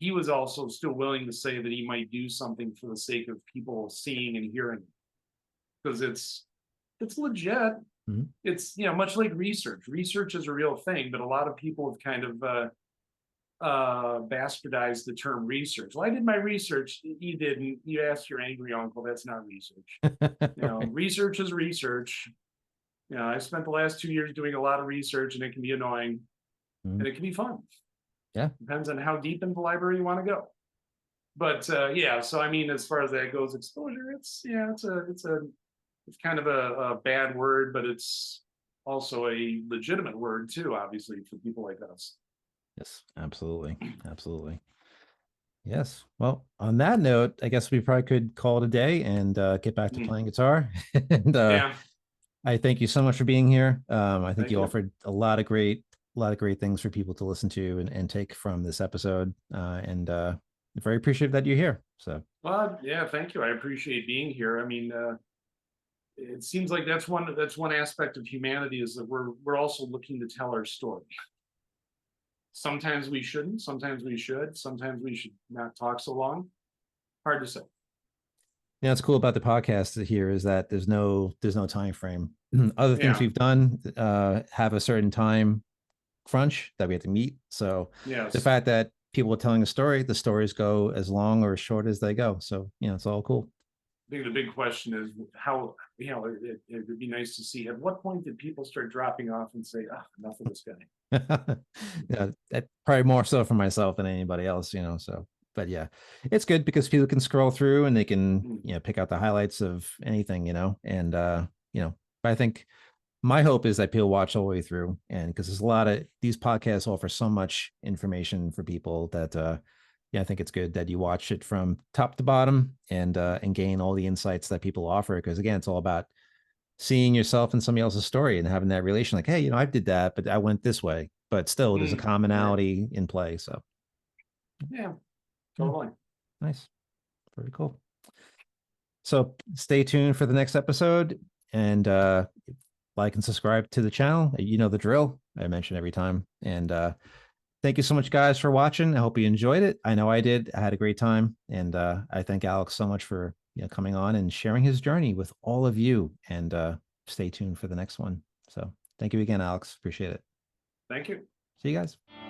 Speaker 2: he was also still willing to say that he might do something for the sake of people seeing and hearing, because it's legit.
Speaker 1: Mhm.
Speaker 2: It's much like research. Research is a real thing, but a lot of people have kind of bastardized the term research. Well, I did my research. You didn't. You asked your angry uncle. That's not research.
Speaker 1: Right.
Speaker 2: Research is research. I spent the last 2 years doing a lot of research, and it can be annoying,
Speaker 1: Mhm.
Speaker 2: and it can be fun.
Speaker 1: Yeah.
Speaker 2: Depends on how deep in the library you want to go. But yeah, so I mean, as far as that goes, exposure, it's kind of a bad word, but it's also a legitimate word too, obviously, for people like us.
Speaker 1: Yes, absolutely. Absolutely. Yes. Well, on that note, I guess we probably could call it a day and get back to
Speaker 2: Mm.
Speaker 1: playing guitar. And
Speaker 2: Yeah,
Speaker 1: I thank you so much for being here. I think
Speaker 2: thank
Speaker 1: you
Speaker 2: you.
Speaker 1: offered a lot of great things for people to listen to and take from this episode. And very appreciative that you're here. So
Speaker 2: Well, yeah, thank you. I appreciate being here. I mean, it seems like that's one aspect of humanity, is that we're also looking to tell our story. Sometimes we shouldn't. Sometimes we should. Sometimes we should not talk so long. Hard to say.
Speaker 1: yeah, what's cool about the podcast here is that there's no time frame. Other things
Speaker 2: Yeah.
Speaker 1: we've done have a certain time crunch that we have to meet. So the
Speaker 2: Yes.
Speaker 1: fact that people are telling a story, the stories go as long or as short as they go. So it's all cool.
Speaker 2: I think the big question is how, it would be nice to see at what point did people start dropping off and say, enough of this guy.
Speaker 1: Yeah, probably more so for myself than anybody else, so but yeah, it's good because people can scroll through and they can
Speaker 2: Mm.
Speaker 1: pick out the highlights of anything, and but I think my hope is that people watch all the way through, and because there's a lot of these podcasts offer so much information for people that I think it's good that you watch it from top to bottom and gain all the insights that people offer, because again, it's all about seeing yourself in somebody else's story and having that relation like, hey, I did that, but I went this way, but still there's a
Speaker 2: Right.
Speaker 1: commonality in play. So
Speaker 2: Yeah,
Speaker 1: yeah,
Speaker 2: totally.
Speaker 1: nice. Very cool. So stay tuned for the next episode, and like and subscribe to the channel. You know the drill. I mention every time. And thank you so much, guys, for watching. I hope you enjoyed it. I know I did. I had a great time. And I thank Alex so much for coming on and sharing his journey with all of you. And stay tuned for the next one. So thank you again, Alex. Appreciate it.
Speaker 2: Thank you.
Speaker 1: See you guys.